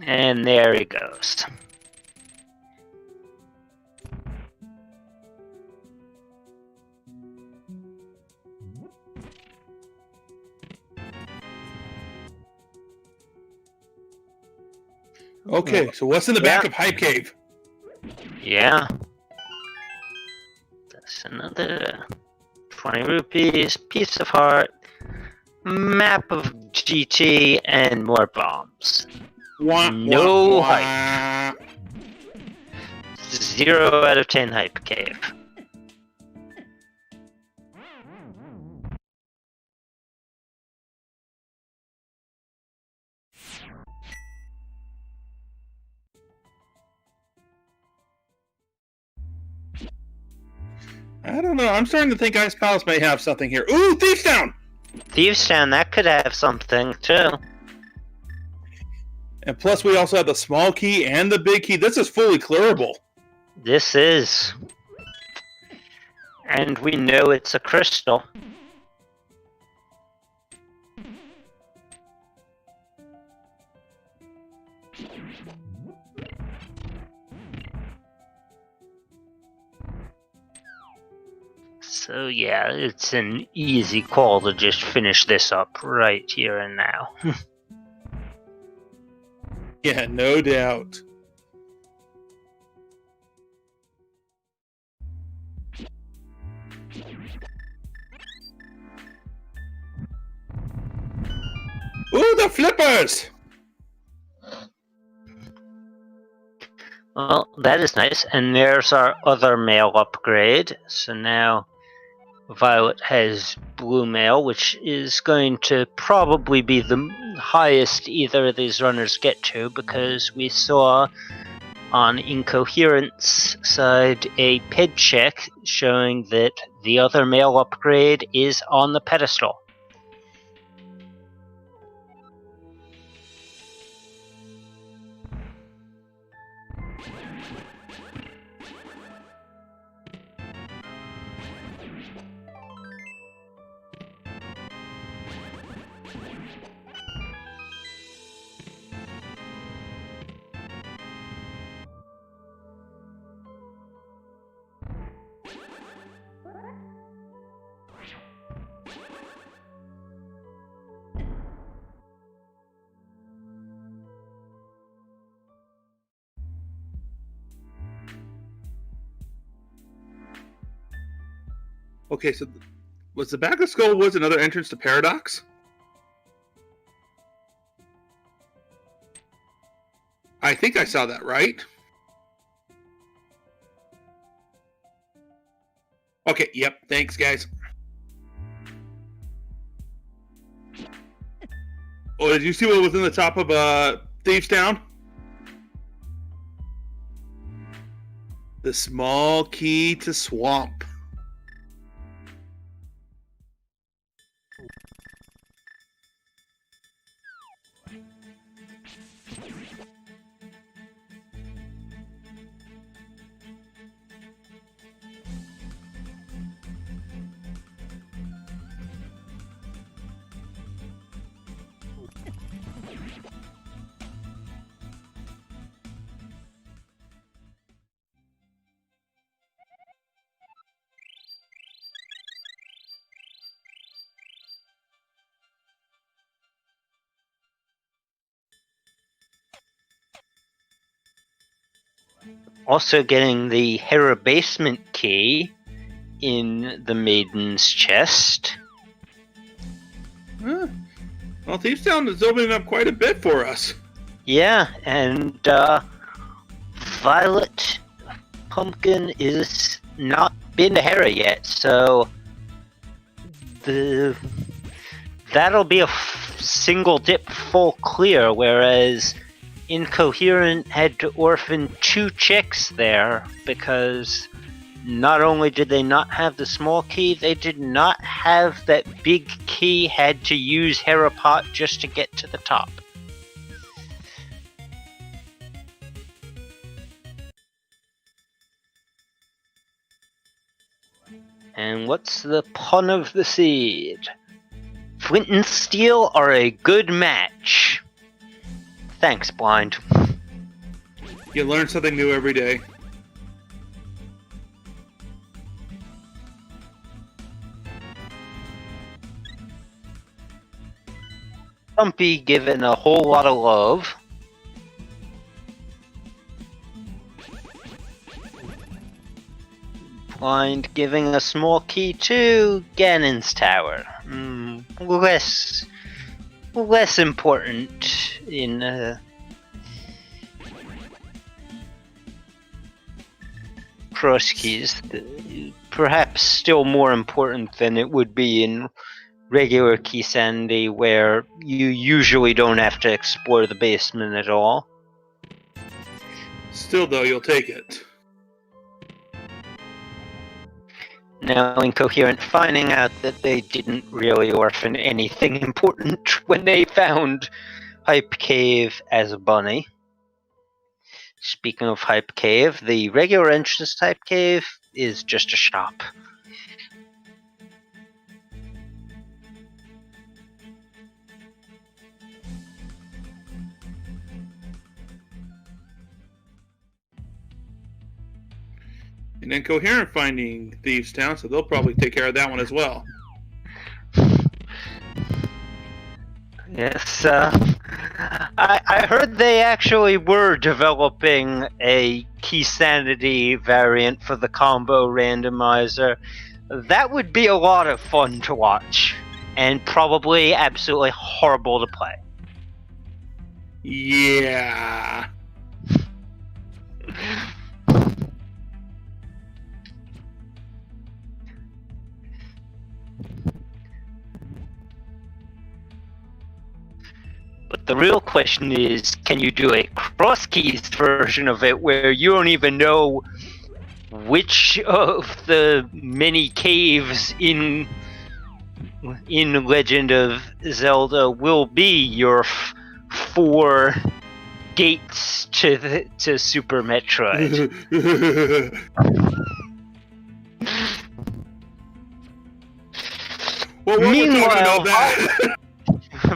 And there he goes. Okay, so what's in the back of Hype Cave? Yeah. That's another 20 rupees, piece of heart, map of GT, and more bombs. No hype. 0 out of 10 Hype Cave. I don't know. I'm starting to think Ice Palace may have something here. Ooh, Thieves Town! Thieves Town, that could have something too. And plus, we also have the small key and the big key. This is fully clearable. This is. And we know it's a crystal. So yeah, it's an easy call to just finish this up right here and now. Yeah, no doubt. Ooh, the flippers! Well, that is nice. And there's our other mail upgrade. So now Violet has blue mail, which is going to probably be the highest either of these runners get to, because we saw on Incoherent's side a PED check showing that the other mail upgrade is on the pedestal. Okay, so was the back of Skullwoods another entrance to Paradox? I think I saw that, right? Okay, yep, thanks, guys. Oh, did you see what was in the top of Thieves Town? The small key to Swamp. Also getting the Hera basement key in the Maiden's chest. Huh. Well, Thieves Town is opening up quite a bit for us. Yeah, and Violet Pumpkin is not been to Hera yet, so that'll be a single dip full clear, whereas Incoherent had to orphan 2 chicks there because not only did they not have the small key, they did not have that big key, had to use Hera Pot just to get to the top. And what's the pun of the seed? Flint and steel are a good match. Thanks, Blind. You learn something new every day. Bumpy given a whole lot of love. Blind giving a small key to Ganon's tower. Less important in Crosskeys. Perhaps still more important than it would be in regular Key Sandy, where you usually don't have to explore the basement at all. Still, though, you'll take it. Now Incoherent finding out that they didn't really orphan anything important when they found Hype Cave as a bunny. Speaking of Hype Cave, the regular entrance to Hype Cave is just a shop. And Incoherent finding Thieves Town, so they'll probably take care of that one as well. Yes, I heard they actually were developing a Key Sanity variant for the combo randomizer. That would be a lot of fun to watch, and probably absolutely horrible to play. Yeah. But the real question is, can you do a Crosskeys version of it where you don't even know which of the many caves in Legend of Zelda will be your 4 gates to Super Metroid? Well, Meanwhile,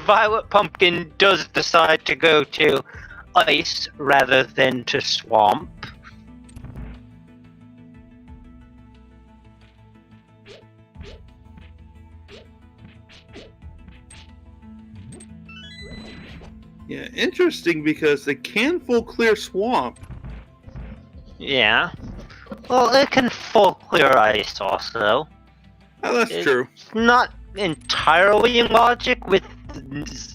Violet Pumpkin does decide to go to ice rather than to swamp. Yeah, interesting because they can full clear swamp. Yeah. Well, it can full clear ice also. Oh, that's true. It's not entirely in logic with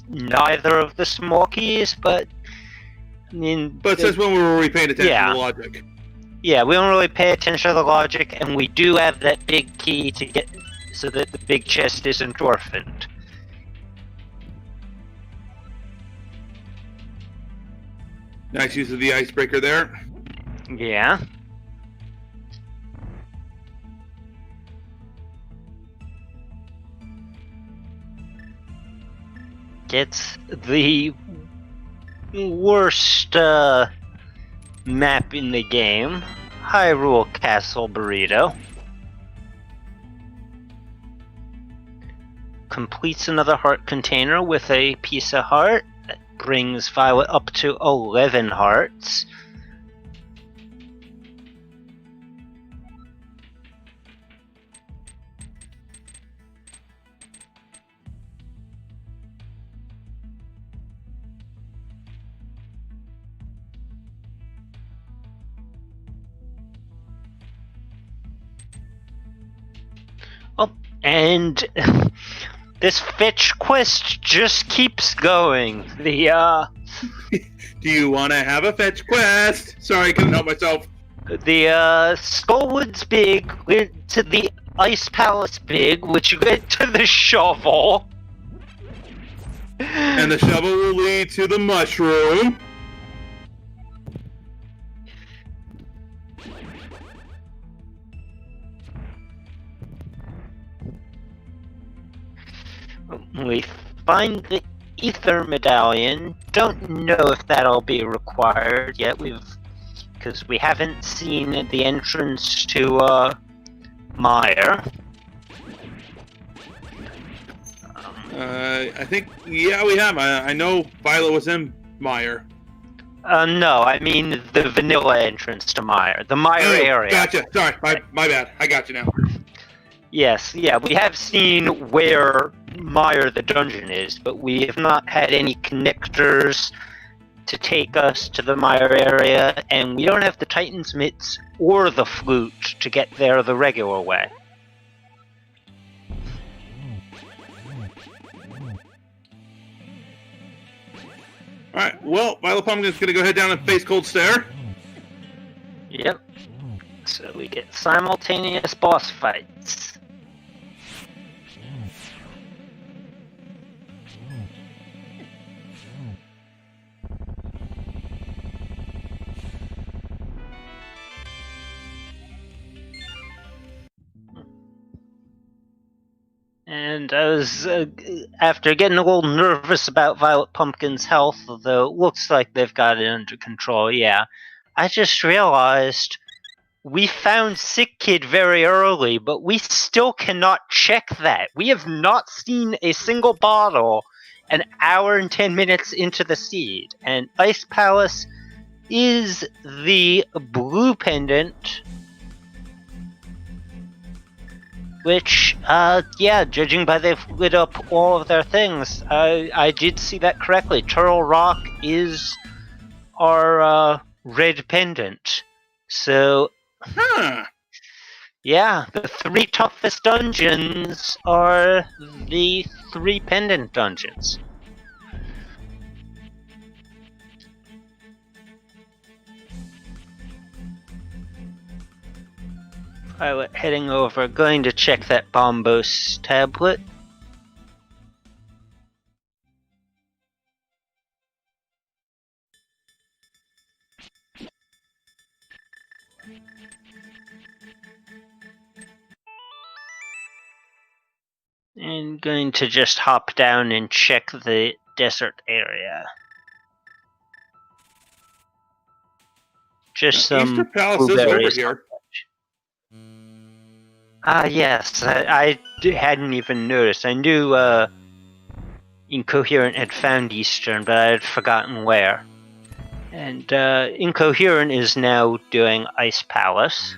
neither of the small keys, but I mean. But it says when we were paying attention to the logic. Yeah, we don't really pay attention to the logic, and we do have that big key to get so that the big chest isn't orphaned. Nice use of the icebreaker there. Yeah. Gets the worst map in the game, Hyrule Castle Burrito. Completes another heart container with a piece of heart. That brings Violet up to 11 hearts. And this fetch quest just keeps going. Do you want to have a fetch quest? Sorry, I couldn't help myself. The Skullwoods Big went to the Ice Palace Big, which went to the shovel. And the shovel will lead to the mushroom. We find the Ether Medallion. Don't know if that'll be required yet. Because we haven't seen the entrance to Mire. I think, yeah, we have. I know Violet was in Mire. No, I mean the vanilla entrance to Mire. The Mire area. Gotcha. Sorry, my bad. I got you now. Yes, yeah, we have seen where Mire the dungeon is, but we have not had any connectors to take us to the Mire area, and we don't have the Titan's Mitts or the flute to get there the regular way. Alright, well, VioletPumpkin's gonna go head down and face Cold Stare. Yep. So we get simultaneous boss fights. And I was, after getting a little nervous about VioletPumpkin's health, although it looks like they've got it under control, yeah, I just realized we found Sick Kid very early, but we still cannot check that. We have not seen a single bottle an hour and 10 minutes into the seed. And Ice Palace is the blue pendant, which, yeah, judging by they've lit up all of their things, I did see that correctly. Turtle Rock is our red pendant. So, yeah, the 3 toughest dungeons are the 3 pendant dungeons. Violet heading over, going to check that Bombos tablet. And going to just hop down and check the desert area. Just some Easter Palace is over here. Yes, I hadn't even noticed. I knew Incoherent had found Eastern, but I had forgotten where. And Incoherent is now doing Ice Palace.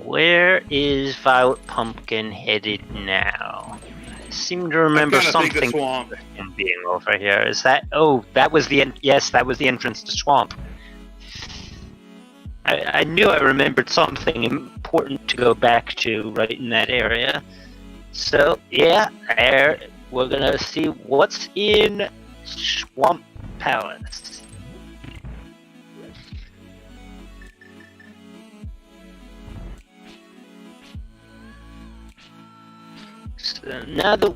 Where is VioletPumpkin headed now? I seem to remember something being over here. Is that? Oh, that was the yes, that was the entrance to Swamp. I knew I remembered something important to go back to right in that area. So yeah, we're gonna see what's in Swamp Palace. So now that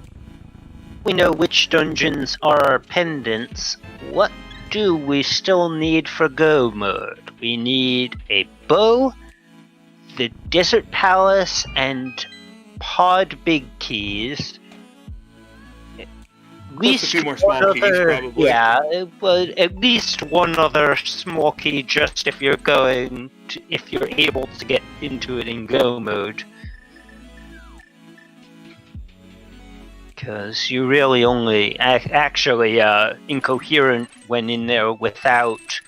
we know which dungeons are pendants, what do we still need for go mode? We need a bow, the Desert Palace, and Pod Big Keys. At least a few more small keys, probably. Yeah, but at least one other small key, just if you're able to get into it in go mode. Because you really only actually incoherent went in there without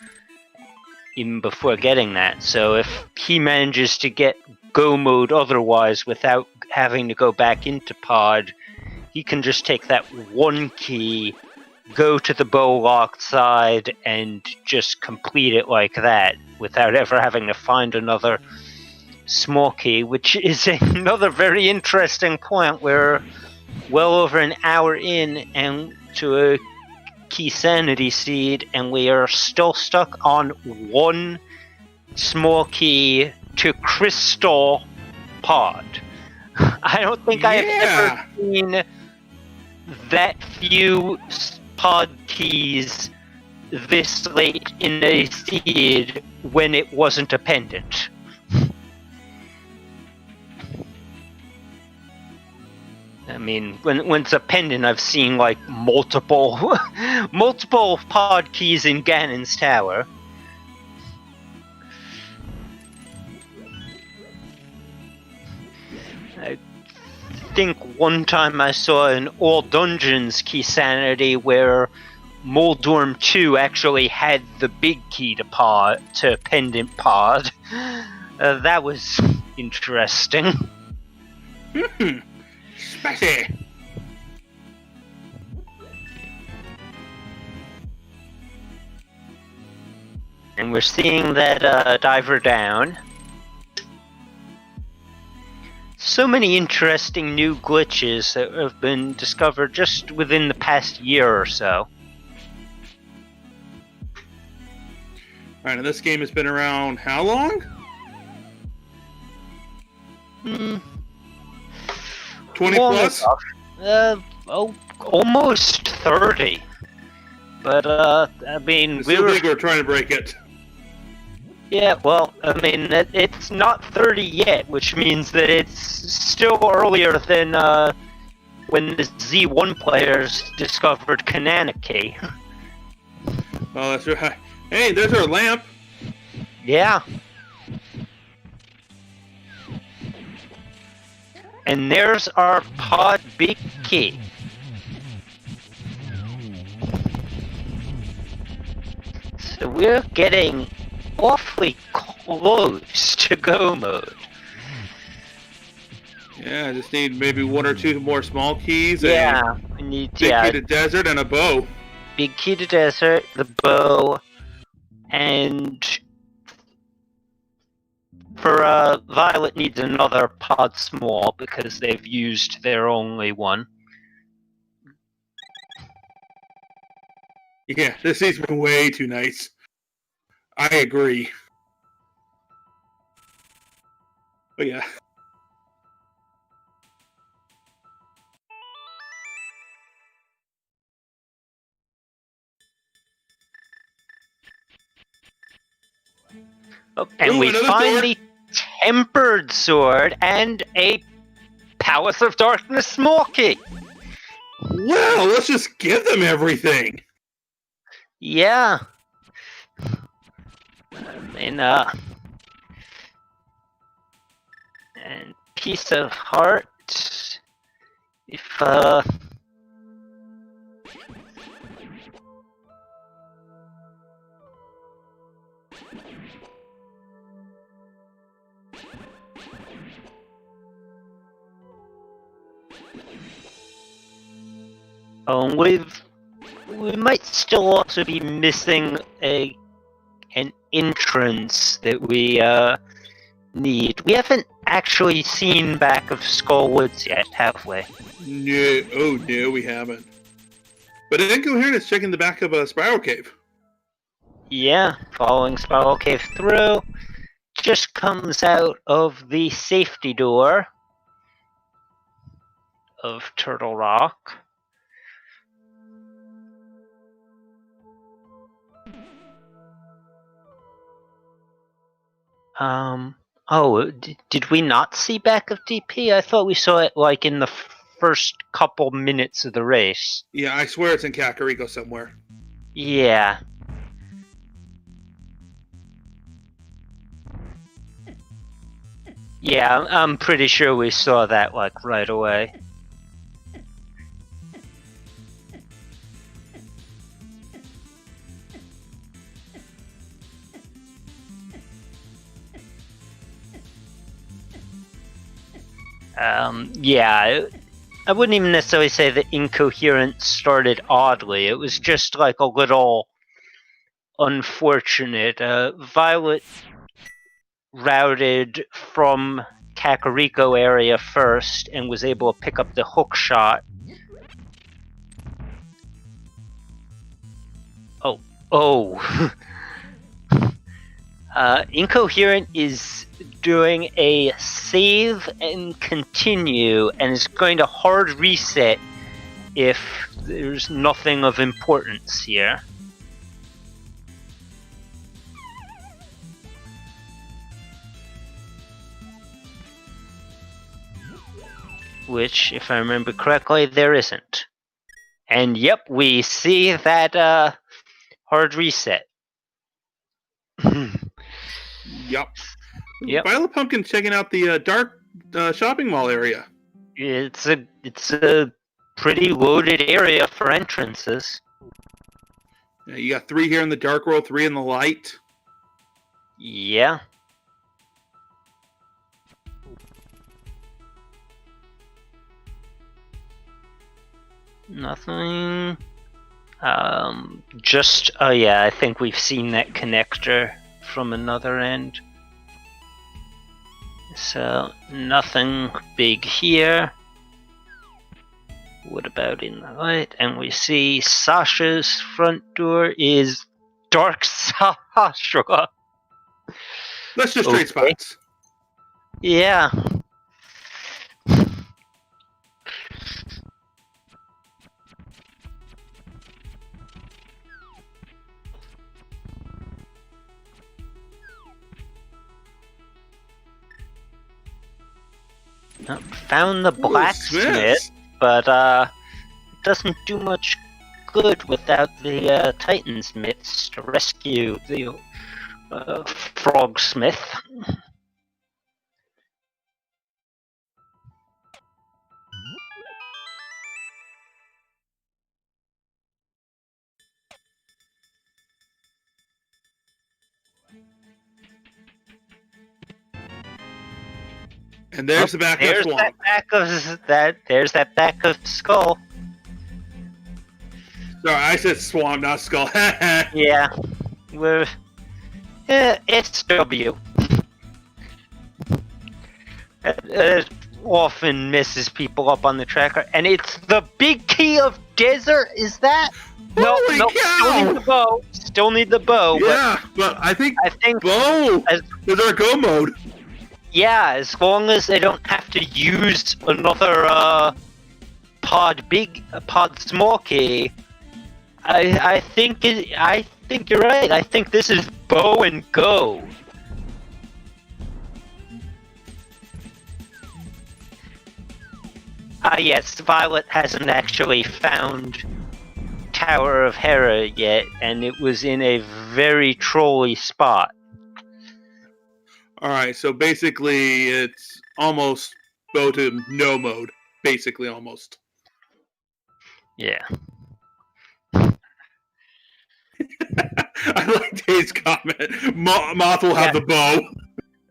even before getting that. So if he manages to get go mode otherwise without having to go back into pod, he can just take that one key, go to the bow locked side, and just complete it like that without ever having to find another small key, which is another very interesting point. We're well over an hour in and to a key sanity seed, and we are still stuck on one small key to crystal pod. I don't think I have ever seen that few pod keys this late in a seed when it wasn't a pendant. I mean, when it's a pendant, I've seen like multiple pod keys in Ganon's tower. I think one time I saw an all dungeons key sanity where Moldorm 2 actually had the big key to pendant pod. That was interesting. Spicy. And we're seeing that diver down. So many interesting new glitches that have been discovered just within the past year or so. Alright, and this game has been around how long? 20 plus? Almost 30. But, I mean, we were trying to break it. Yeah, well, I mean, it's not 30 yet, which means that it's still earlier than, when the Z1 players discovered Canonic. Oh, that's right. Hey, there's our lamp. Yeah. And there's our pod big key. So we're getting awfully close to go mode. Yeah, I just need maybe one or two more small keys. Yeah, we need big key to desert and a bow. Big key to desert, the bow, and for Violet needs another pod small because they've used their only one. Yeah, this has been way too nice. I agree. But yeah. Oh, and we finally tempered sword and a Powers of Darkness small key. Well, let's just give them everything. Yeah. And piece of heart. If we might still also be missing an entrance that we need. We haven't actually seen back of Skull Woods yet, have we? No, oh no, we haven't. But Incoherent is checking the back of a Spiral Cave. Yeah, following Spiral Cave through. Just comes out of the safety door of Turtle Rock. Oh, did we not see back of DP? I thought we saw it like in the first couple minutes of the race. Yeah, I swear it's in Kakariko somewhere. Yeah. Yeah, I'm pretty sure we saw that like right away. Yeah, I wouldn't even necessarily say that incoherent started oddly. It was just like a little unfortunate. Violet routed from Kakariko area first and was able to pick up the hook shot. Oh. Incoherent is doing a save and continue and is going to hard reset if there's nothing of importance here. Which, if I remember correctly, there isn't. And yep, we see that hard reset. Yep. Yep. VioletPumpkin checking out the dark shopping mall area. It's a pretty loaded area for entrances. Yeah, you got 3 here in the dark world, 3 in the light. Yeah. Nothing. Just yeah, I think we've seen that connector from another end. So nothing big here. What about in the light? And we see Sasha's front door is Dark Sasha. Let's just trade spots. Yeah. Found the blacksmith, but it doesn't do much good without the Titan's myths to rescue the Frogsmith. And there's the back of Swamp. There's that back of Skull. Sorry, I said Swamp, not Skull. Yeah, it's W. It often misses people up on the tracker, and it's the big key of Desert. Is that? Holy cow! Still need the bow. Yeah, but I think bow is our go mode. Yeah, as long as they don't have to use another pod small key. I think you're right. I think this is bow and go. Yes, Violet hasn't actually found Tower of Hera yet, and it was in a very trolly spot. Alright, so basically it's almost bow to no mode. Basically, almost. Yeah. I like Dave's comment. Moth will have the bow.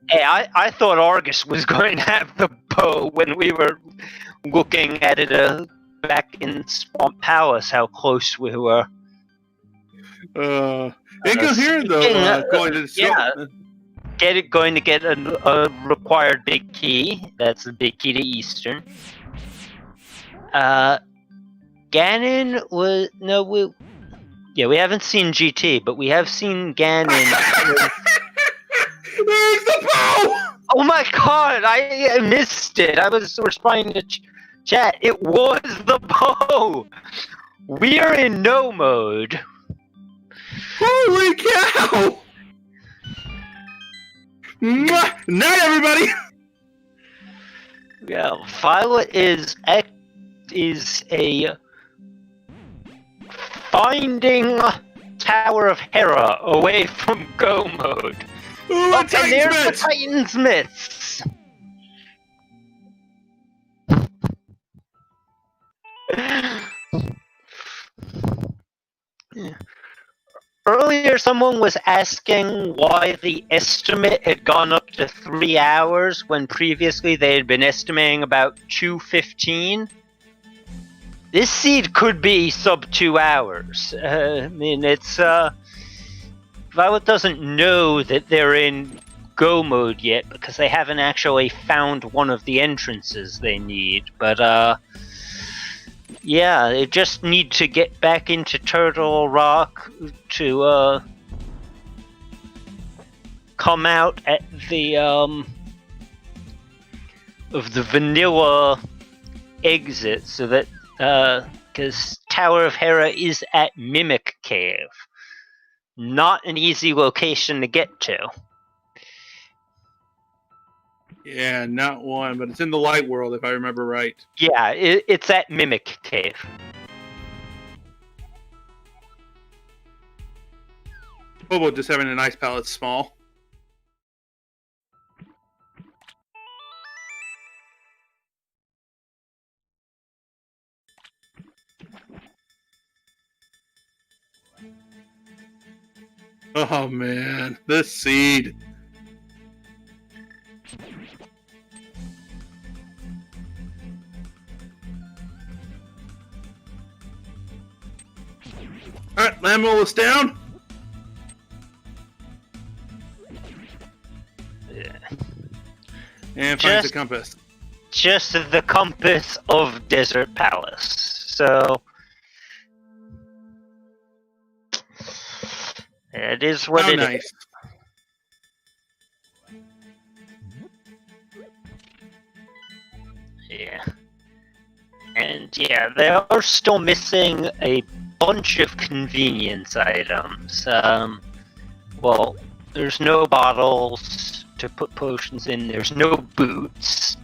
Hey, I thought Argus was going to have the bow when we were looking at it back in Swamp Palace, how close we were. Incoherent, though, going to the going to get a required big key. That's the big key to Eastern. Ganon was... No, we haven't seen GT, but we have seen Ganon. There's the bow! Oh my god, I missed it. I was responding to chat. It was the bow! We are in no mode. Holy cow! Mwah! Night, everybody! Yeah, Violet is a finding Tower of Hera away from go mode. Ooh, and there's the Titan's myths. Earlier, someone was asking why the estimate had gone up to 3 hours when previously they had been estimating about 2:15. This seed could be sub 2 hours. I mean, it's Violet doesn't know that they're in go mode yet because they haven't actually found one of the entrances they need. But yeah, they just need to get back into Turtle Rock to come out at the of the vanilla exit, so that because Tower of Hera is at Mimic Cave, not an easy location to get to. Yeah, not one, but it's in the light world if I remember right. Yeah, it's at Mimic Cave. Bobo just having an ice palette small. Oh man, this seed. Alright, Lambo is down. Yeah. And finds the compass. Just the compass of Desert Palace. So it is what it is. Yeah. And yeah, they are still missing a bunch of convenience items. Well, there's no bottles to put potions in, there's no boots.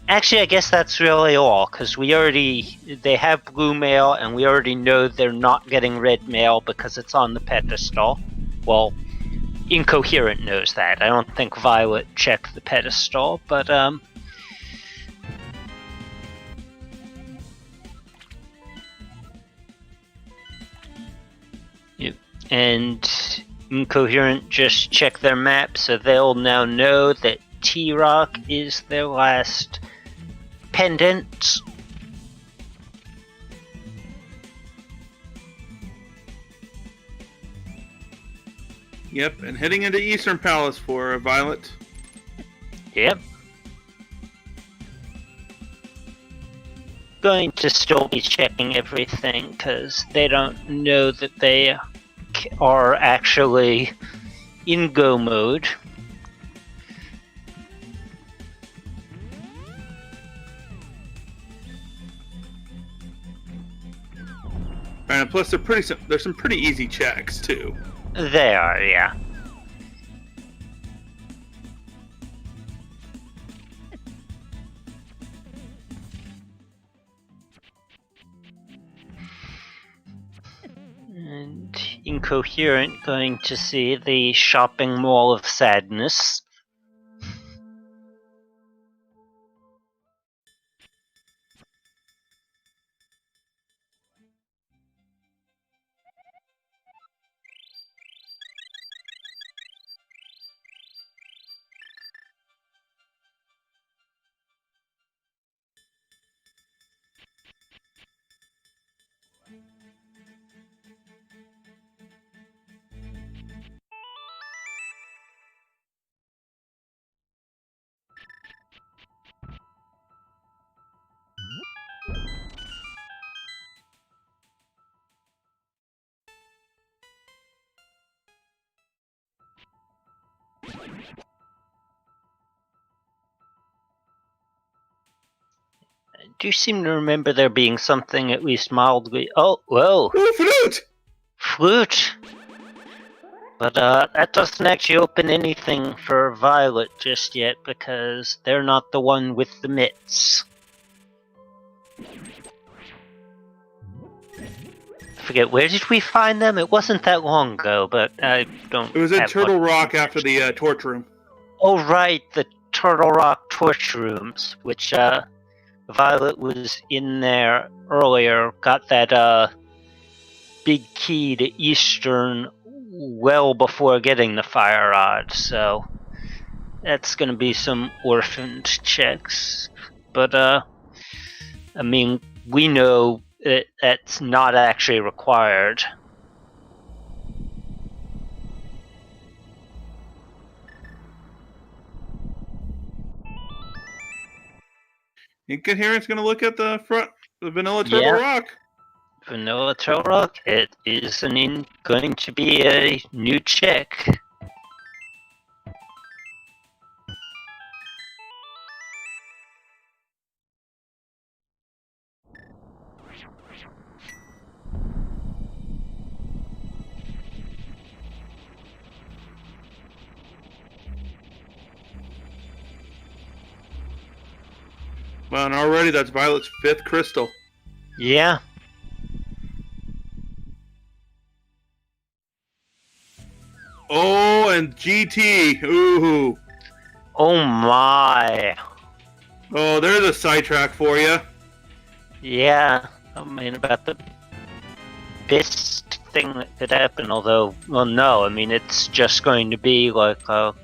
Actually, I guess that's really all, because they have blue mail, and we already know they're not getting red mail because it's on the pedestal. Well, Incoherent knows that. I don't think Violet checked the pedestal, but and Incoherent just checked their map, so they'll now know that T-Rock is their last pendant. Yep, and heading into Eastern Palace for Violet. Yep. Going to still be checking everything because they don't know that they are actually in go mode. And plus, there's some pretty easy checks too. They are, yeah. And Incoherent going to see the shopping mall of sadness. I do seem to remember there being something at least mildly. Oh, whoa! Ooh, flute! Flute! But that doesn't actually open anything for Violet just yet because they're not the one with the mitts. I forget, where did we find them? It wasn't that long ago, but I don't. It was in Turtle Rock after the torch room. Oh, right, the Turtle Rock torch rooms, which Violet was in there earlier, got that big key to Eastern well before getting the fire rod, so that's going to be some orphaned checks. But I mean, we know that that's not actually required. Incoherent's going to look at the front, the vanilla turtle rock. Vanilla turtle rock. It is going to be a new check. Well, and already that's Violet's 5th crystal. Yeah. Oh, and GT. Ooh. Oh my. Oh, there's a sidetrack for you. Yeah. I mean, about the best thing that could happen, although, well, no. I mean, it's just going to be like a...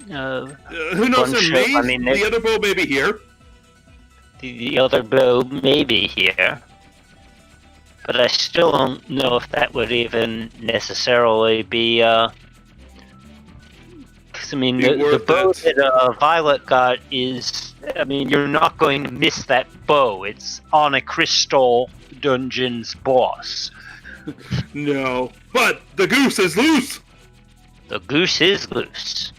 who knows? The other bow may be here. The other bow may be here. But I still don't know if that would even necessarily be, 'cause, I mean, the bow that Violet got is, I mean, you're not going to miss that bow. It's on a Crystal Dungeons boss. No, but the goose is loose! The goose is loose.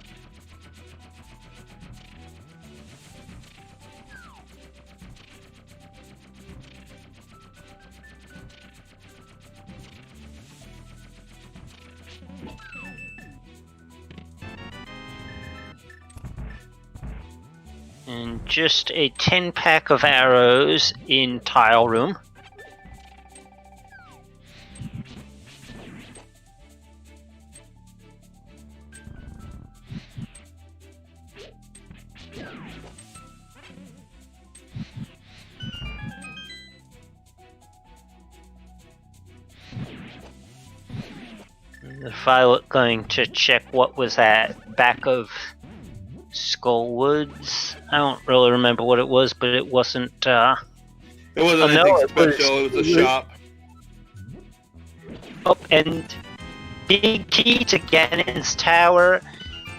And just a 10-pack of arrows in tile room. Violet going to check what was at back of Skullwoods. I don't really remember what it was, but it wasn't. It wasn't anything special. It was a shop. Oh, and big key to Ganon's Tower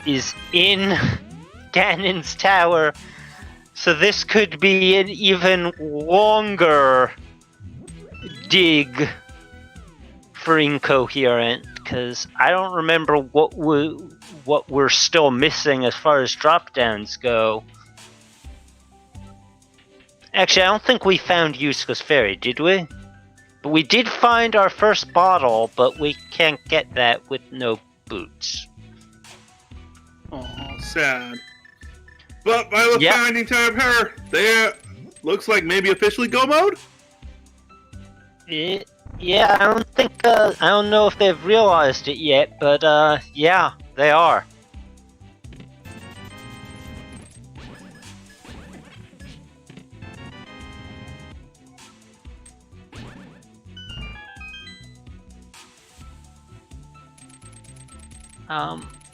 is in Ganon's Tower, so this could be an even longer dig for incoherent, because I don't remember what we're still missing as far as drop downs go. Actually, I don't think we found Useless Fairy, did we? But we did find our first bottle, but we can't get that with no boots. Oh, sad. But Violet finding time her. There looks like maybe officially go mode? Yeah, I don't think, I don't know if they've realized it yet, but, yeah, they are.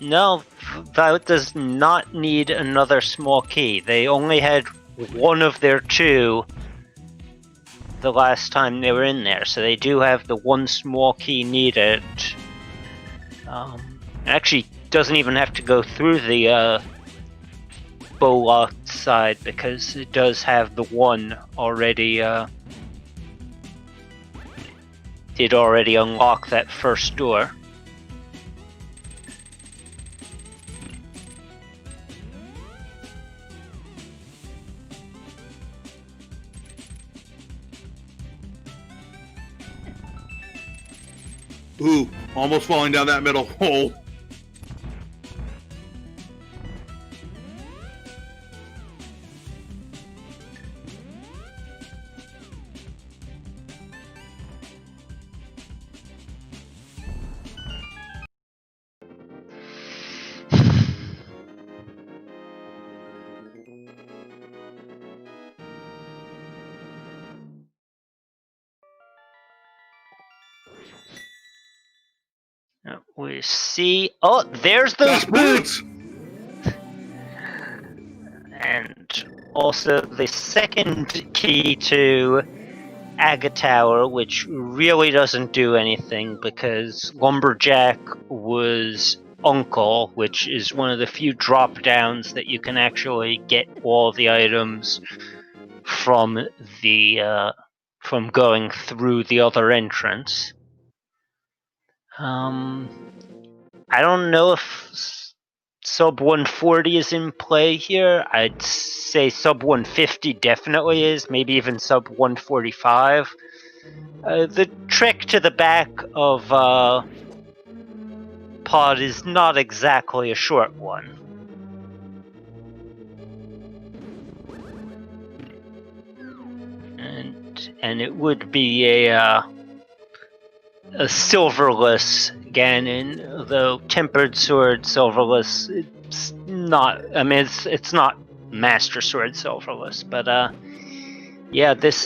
No, Violet does not need another small key. They only had one of their two the last time they were in there, so they do have the one small key needed. Actually, doesn't even have to go through the bow locked side, because it does have the one already. Did already unlock that first door. Ooh, almost falling down that middle hole. We see. Oh, there's those Got boots! And also the second key to Aga Tower, which really doesn't do anything because Lumberjack was Uncle, which is one of the few drop downs that you can actually get all the items from the from going through the other entrance. I don't know if sub 140 is in play here. I'd say sub 150 definitely is, maybe even sub 145. The trek to the back of Pod is not exactly a short one. And it would be a silverless Ganon, though tempered sword silverless. It's not. I mean, it's not Master Sword silverless, but yeah, this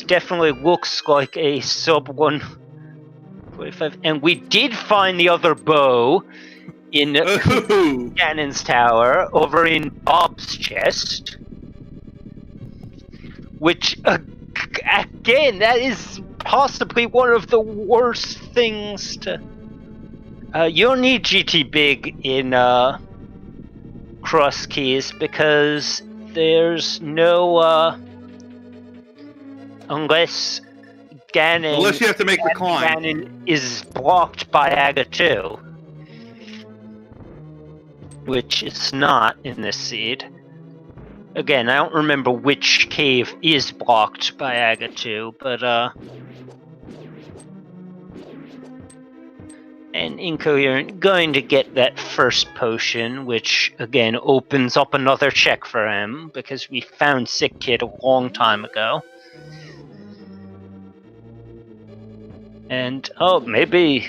definitely looks like a sub 145. And we did find the other bow in Ganon's tower over in Bob's chest, which again, that is possibly one of the worst things to. You don't need GT Big in Crosskeys because there's no unless you have to make the climb. Ganon is blocked by Aga 2, which is not in this seed. Again, I don't remember which cave is blocked by Aga 2, but and Incoherent going to get that first potion, which again opens up another check for him because we found Sick Kid a long time ago. And oh, maybe.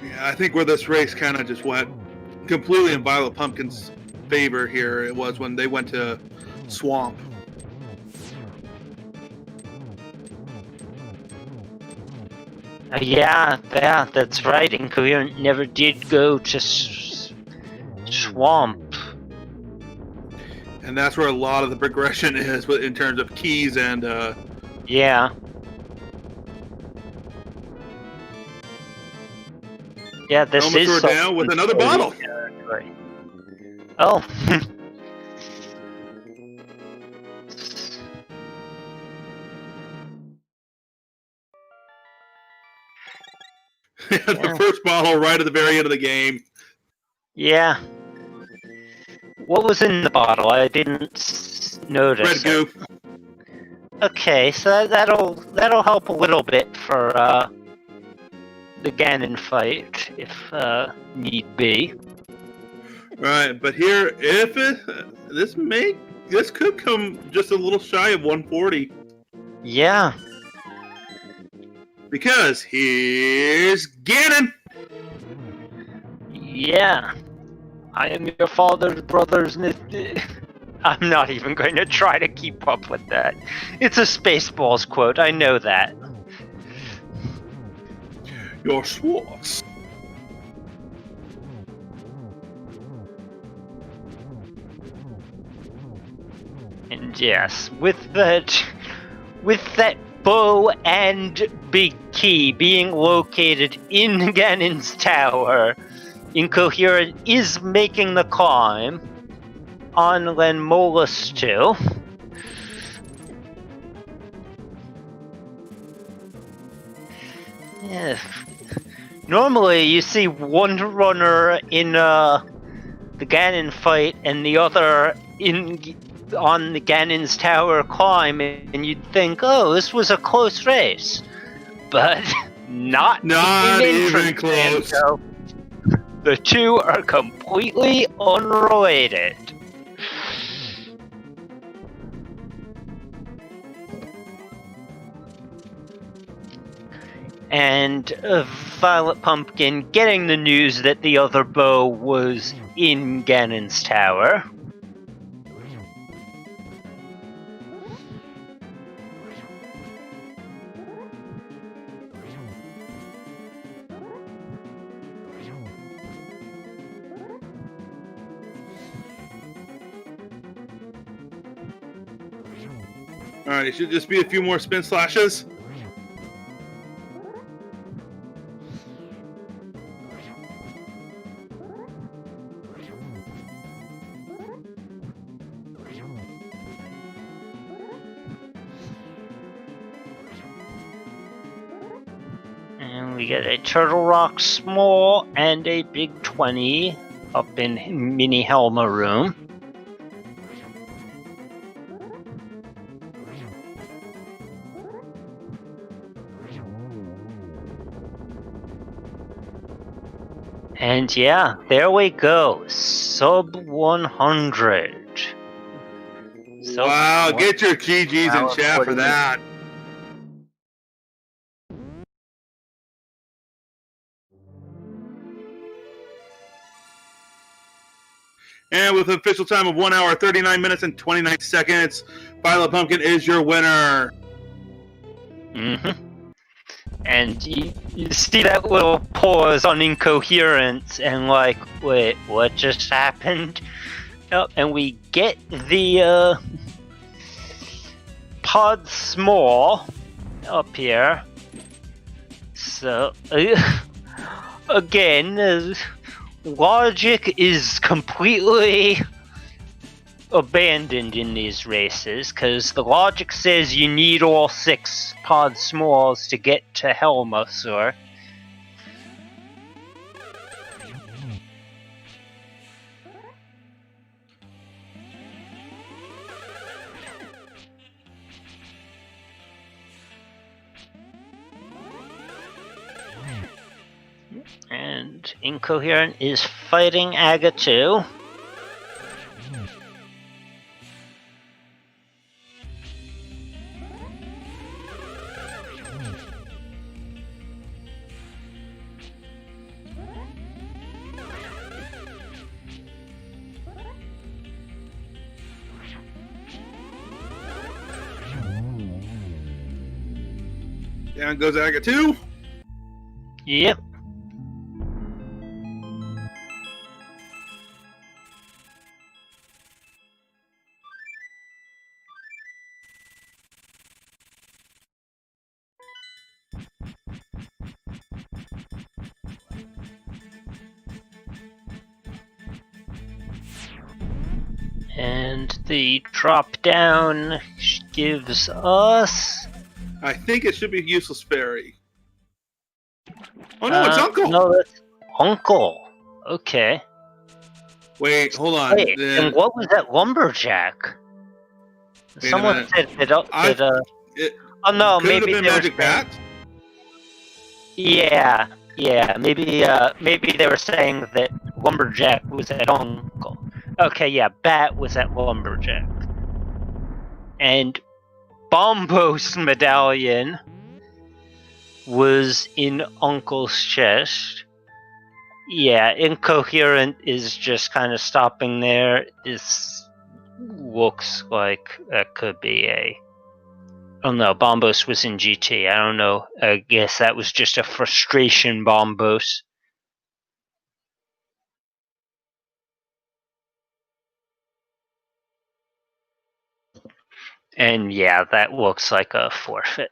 Yeah, I think where this race kind of just went completely in VioletPumpkin's favor here, it was when they went to Swamp. Yeah, that's right. Incoherent never did go to Swamp. And that's where a lot of the progression is in terms of keys and... Yeah. Yeah, this is... down with another bottle! Oh. The first bottle right at the very end of the game. Yeah. What was in the bottle? I didn't notice. Red goo. Okay, so that'll help a little bit for the Ganon fight, if need be. Right, but here, if this could come just a little shy of 140. Yeah. Because here's Ganon! Yeah. I am your father's brother's... I'm not even going to try to keep up with that. It's a Spaceballs quote, I know that. Your Schwartz. And yes, with that bow and big key being located in Ganon's tower, Incoherent is making the climb on Lenmolus 2. Yeah. Normally you see one runner in the Ganon fight and the other on the Ganon's tower climb, and you'd think, oh, this was a close race. But not even close. So the two are completely unrelated. And VioletPumpkin getting the news that the other bow was in Ganon's tower. Alright, it should just be a few more spin slashes. And we get a Turtle Rock Small and a Big 20 up in Mini Helma Room. And yeah, there we go. Sub 100. Wow, get your GGs in chat for that. And with an official time of 1 hour, 39 minutes, and 29 seconds, VioletPumpkin is your winner. Mm-hmm. And you see that little pause on incoherence and like, wait, what just happened? Oh, and we get the pod small up here. So, again, logic is completely abandoned in these races, because the logic says you need all 6 pod smalls to get to Helmasaur. And Incoherent is fighting Agatu. Down goes Agatu. Yep. And the drop down gives us... I think it should be Useless Fairy. Oh no, it's Uncle! No, it's Uncle. Okay. Wait, hold on. Wait, and what was that Lumberjack? Someone said that... oh no, maybe been they Magic were Bat? Yeah, maybe they were saying that Lumberjack was at Uncle. Okay, yeah, Bat was at Lumberjack. And Bombos medallion was in Uncle's chest. Yeah, Incoherent is just kind of stopping there. This looks like that could be a... Oh no, Bombos was in GT. I don't know. I guess that was just a frustration Bombos. And yeah, that looks like a forfeit.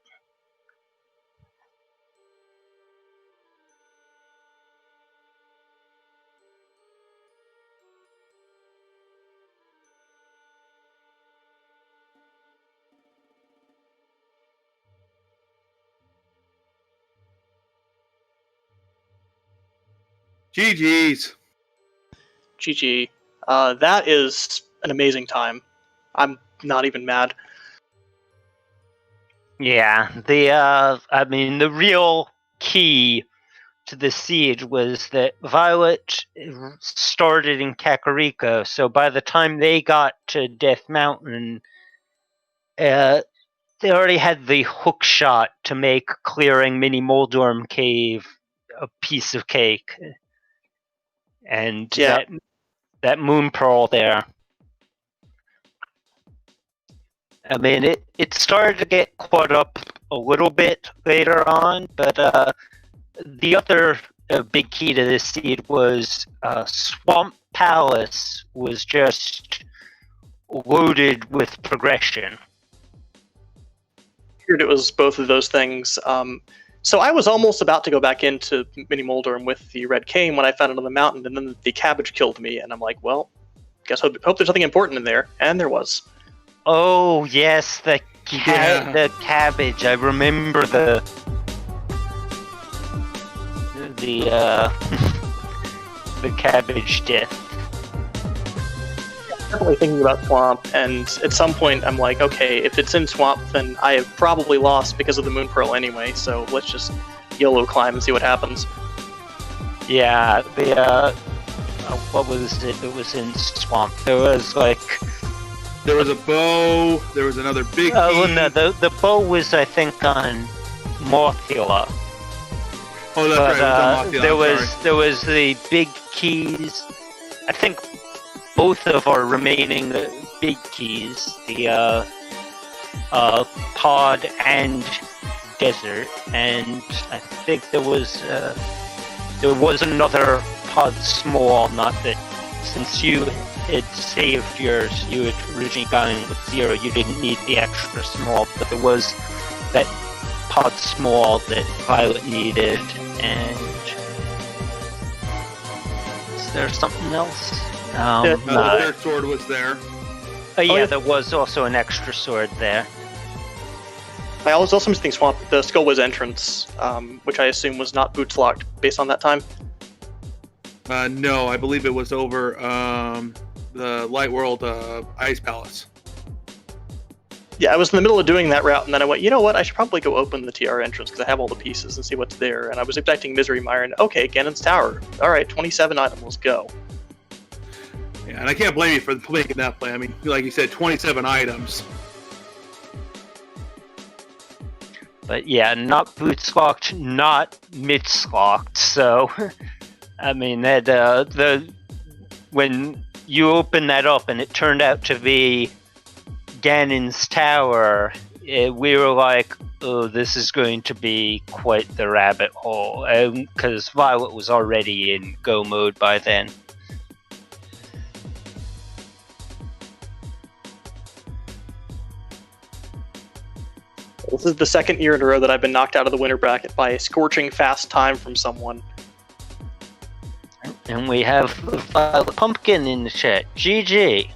GG's. GG. That is an amazing time. I'm not even mad. Yeah, I mean, the real key to the siege was that Violet started in Kakariko, so by the time they got to Death Mountain, they already had the hook shot to make clearing Mini Moldorm Cave a piece of cake. And Yeah. that Moon Pearl there. I mean, it started to get caught up a little bit later on, but the other big key to this seed was Swamp Palace was just loaded with progression. figured it was both of those things. So I was almost about to go back into Mini Moldorm with the red cane when I found it on the mountain, and then the cabbage killed me, and I'm like, well, guess hope there's something important in there, and there was. Oh yes, the cabbage. I remember the the cabbage death. Definitely thinking about Swamp, and at some point I'm like, okay, if it's in Swamp, then I have probably lost because of the Moon Pearl anyway, so let's just YOLO climb and see what happens. Yeah, what was it? It was in Swamp. There was a bow. There was another big. Oh no, the bow was I think on Mothula. Oh, that's right. It was on Mothula. There was the big keys. I think both of our remaining big keys, the pod and desert, and I think there was another pod small. Not that since you had saved yours, you had originally gone in with 0. You didn't need the extra small, but there was that pod small that Violet needed. And is there something else? The third sword was there. Oh yeah, there was also an extra sword there. I was also missing Swamp, the Skullwiz entrance, which I assume was not boots locked based on that time. No, I believe it was over the Light World Ice Palace. Yeah, I was in the middle of doing that route, and then I went, you know what, I should probably go open the TR entrance, because I have all the pieces, and see what's there. And I was expecting Misery Mire, and okay, Ganon's Tower. Alright, 27 items, let's go. Yeah, and I can't blame you for making that play. I mean, like you said, 27 items. But yeah, not boots locked, not mitts locked, so... I mean, that when you open that up and it turned out to be Ganon's Tower, we were like, oh, this is going to be quite the rabbit hole, because Violet was already in go mode by then. This is the second year in a row that I've been knocked out of the winner bracket by a scorching fast time from someone. And we have VioletPumpkin in the chat. GG.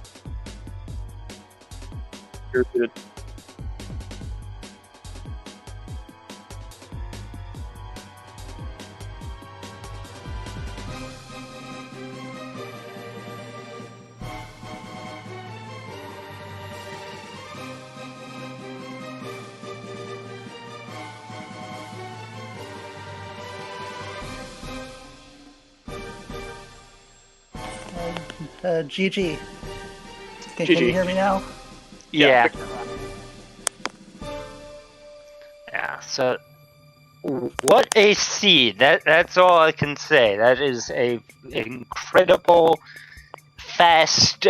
You're good. GG. Can GG. you hear me now? Yeah. Yeah, so what a seed. That's all I can say. That is a incredible fast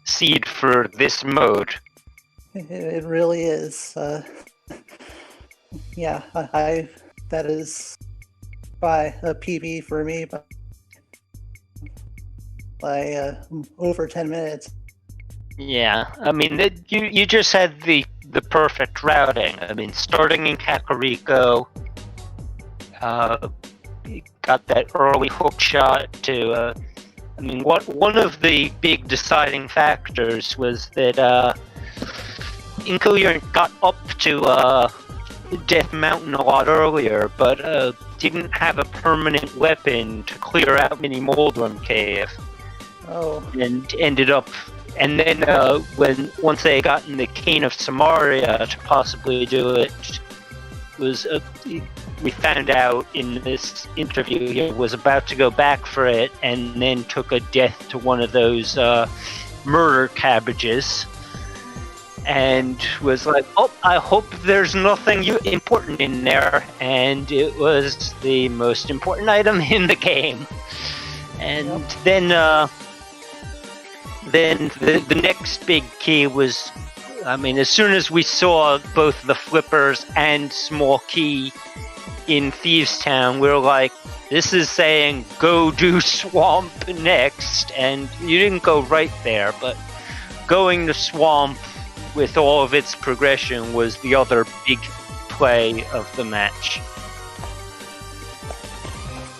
seed for this mode. It really is. Yeah, that is by a PB for me, but by over 10 minutes. Yeah, I mean, you just had the perfect routing. I mean, starting in Kakariko, you got that early hook shot to. I mean, one of the big deciding factors was that Incoherent got up to Death Mountain a lot earlier, but didn't have a permanent weapon to clear out Mini Moldrum Cave. Oh. And ended up, and then once they got in the Cane of Samaria to possibly do it, was we found out in this interview he was about to go back for it, and then took a death to one of those murder cabbages, and was like, oh, I hope there's nothing important in there, and it was the most important item in the game. And yep. Then the next big key was, I mean, as soon as we saw both the flippers and small key in Thieves Town, we were like, this is saying go do Swamp next, and you didn't go right there, but going to Swamp with all of its progression, was the other big play of the match.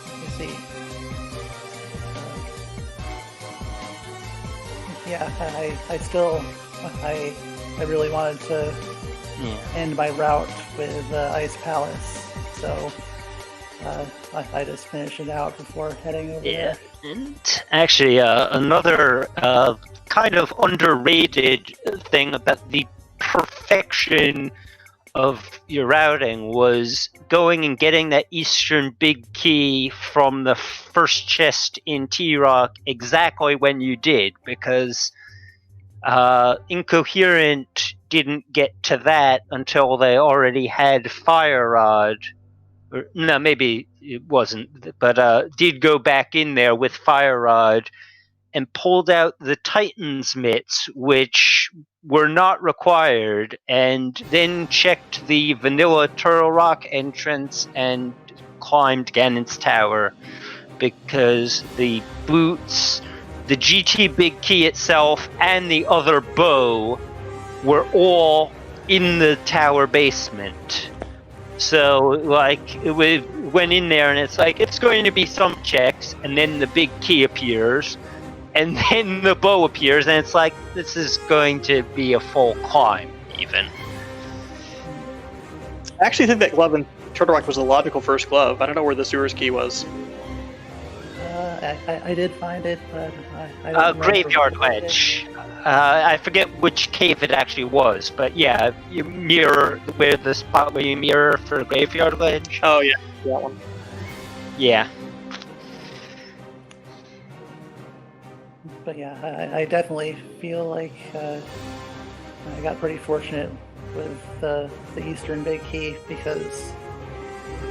Let me see. Yeah, I really wanted to end my route with Ice Palace, so I just finished it out before heading over there. And actually, another kind of underrated thing about the perfection of your routing was going and getting that Eastern Big Key from the first chest in T-Rock exactly when you did, because Incoherent didn't get to that until they already had Fire Rod. Or, no, maybe it wasn't, but did go back in there with Fire Rod and pulled out the Titan's mitts, which were not required, and then checked the vanilla Turtle Rock entrance and climbed Ganon's Tower, because the boots, the GT Big Key itself, and the other bow were all in the tower basement. So, like, we went in there and it's like, it's going to be some checks, and then the big key appears, and then the bow appears, and it's like, this is going to be a full climb, even. I actually think that glove in Turtle Rock was the logical first glove. I don't know where the sewer's key was. I did find it, but I don't Graveyard Ledge. I forget which cave it actually was, but yeah, you mirror where the spot where you mirror for Graveyard Ledge. Oh yeah, that one. Yeah. But yeah, I definitely feel like I got pretty fortunate with the Eastern Big Key, because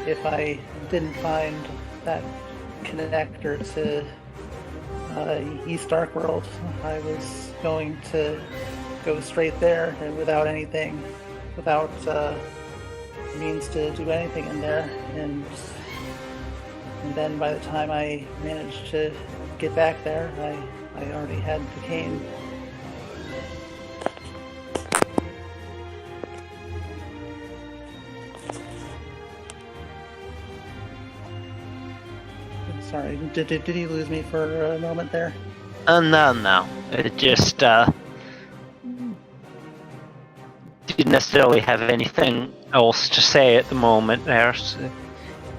if I didn't find that connector to East Dark World, I was going to go straight there and without means to do anything in there, and then by the time I managed to get back there, I already had the cane. Sorry, did you lose me for a moment there? No. It just didn't necessarily have anything else to say at the moment there. So.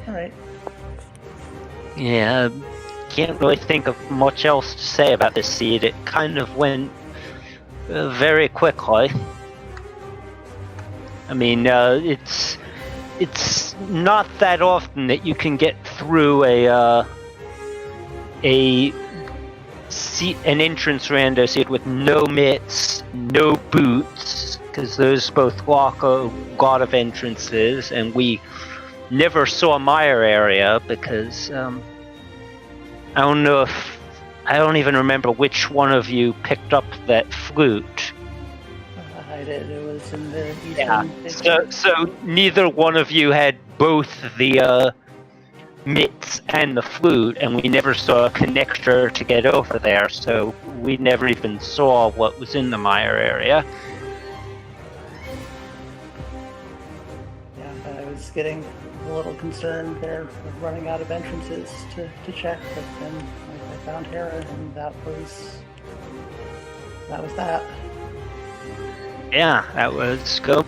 Alright. Yeah, can't really think of much else to say about this seed. It kind of went very quickly. I mean, it's not that often that you can get through an entrance rando seed with no mitts, no boots, because those both block a lot of entrances, and we never saw Mire area because I don't even remember which one of you picked up that flute. I did. It was in the Eastern. Yeah. So neither one of you had both the mitts and the flute, and we never saw a connector to get over there, so we never even saw what was in the Mire area. Yeah, I was getting a little concerned there of running out of entrances to check, but then I found Hera, and that was that. Yeah, that was go.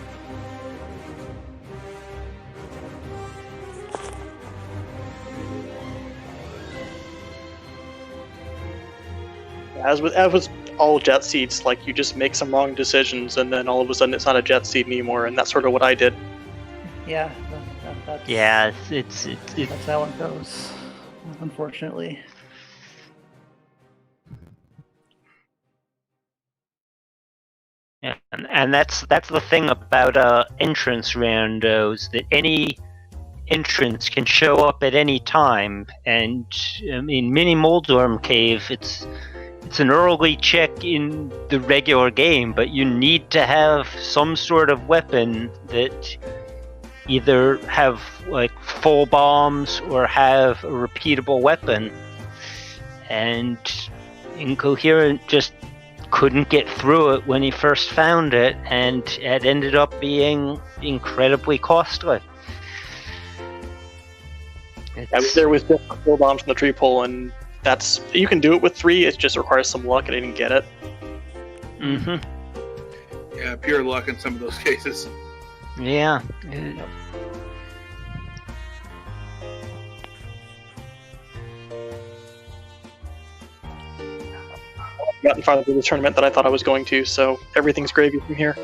As with all jet seeds, like, you just make some wrong decisions, and then all of a sudden it's not a jet seed anymore, and that's sort of what I did. Yeah, that's, yeah, it's that's how it goes, unfortunately. Yeah, and that's the thing about entrance randos, that any entrance can show up at any time. And I mean, Mini Moldorm Cave, it's an early check in the regular game, but you need to have some sort of weapon that either have like full bombs or have a repeatable weapon. And Incoherent just couldn't get through it when he first found it, and it ended up being incredibly costly. I was there with just 4 bombs from the tree pole, and you can do it with 3. It just requires some luck, and I didn't get it. Mm-hmm. Yeah, pure luck in some of those cases. Yeah. Gotten farther through the tournament than I thought I was going to, so everything's gravy from here.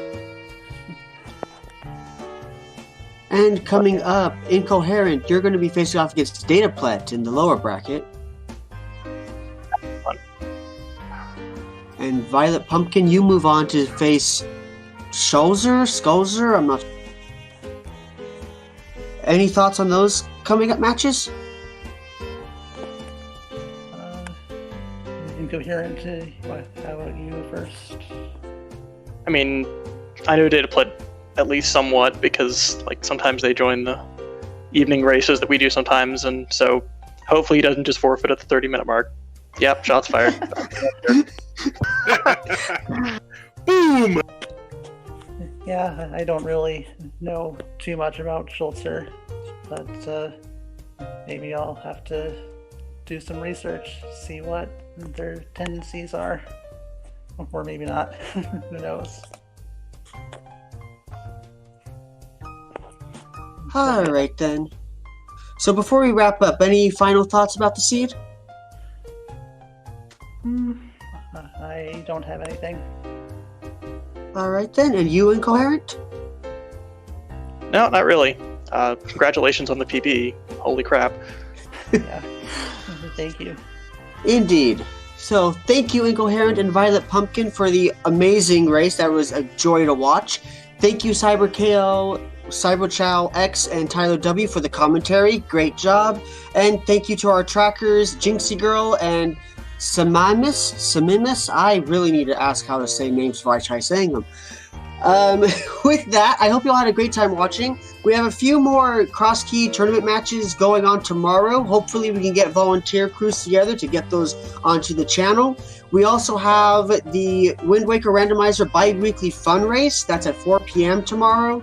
And coming up, Incoherent, you're going to be facing off against DataPlet in the lower bracket. Fun. And VioletPumpkin, you move on to face Skulzer, I'm not... Any thoughts on those coming up matches? Incoherent, how about you first? I mean, I know DataPlet at least somewhat, because like sometimes they join the evening races that we do sometimes, and so hopefully he doesn't just forfeit at the 30-minute mark. Yep, shots fired. Boom! Yeah, I don't really know too much about Schultzer, but maybe I'll have to do some research, see what their tendencies are. Or maybe not. Who knows? Alright then. So before we wrap up, any final thoughts about the seed? I don't have anything. Alright then, and you, Incoherent? No, not really. Congratulations on the PB. Holy crap. Yeah. Thank you. Indeed. So thank you, Incoherent and VioletPumpkin, for the amazing race. That was a joy to watch. Thank you, CyberKO, CyberChow X, and Tyler W for the commentary. Great job. And thank you to our trackers, Jinxie Girl and Samimis. I really need to ask how to say names before I try saying them. With that, I hope you all had a great time watching. We have a few more Crosskey tournament matches going on tomorrow. Hopefully we can get volunteer crews together to get those onto the channel. We also have the Wind Waker Randomizer bi-weekly fun race. That's at 4 p.m. tomorrow.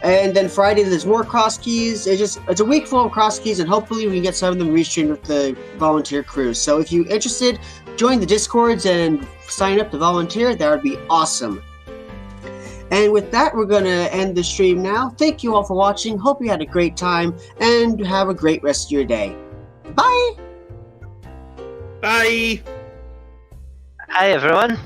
And then Friday there's more Crosskeys. It's a week full of Crosskeys, and hopefully we can get some of them restreamed with the volunteer crews. So if you're interested, join the Discords and sign up to volunteer. That would be awesome. And with that, we're going to end the stream now. Thank you all for watching. Hope you had a great time, and have a great rest of your day. Bye! Bye! Hi, everyone.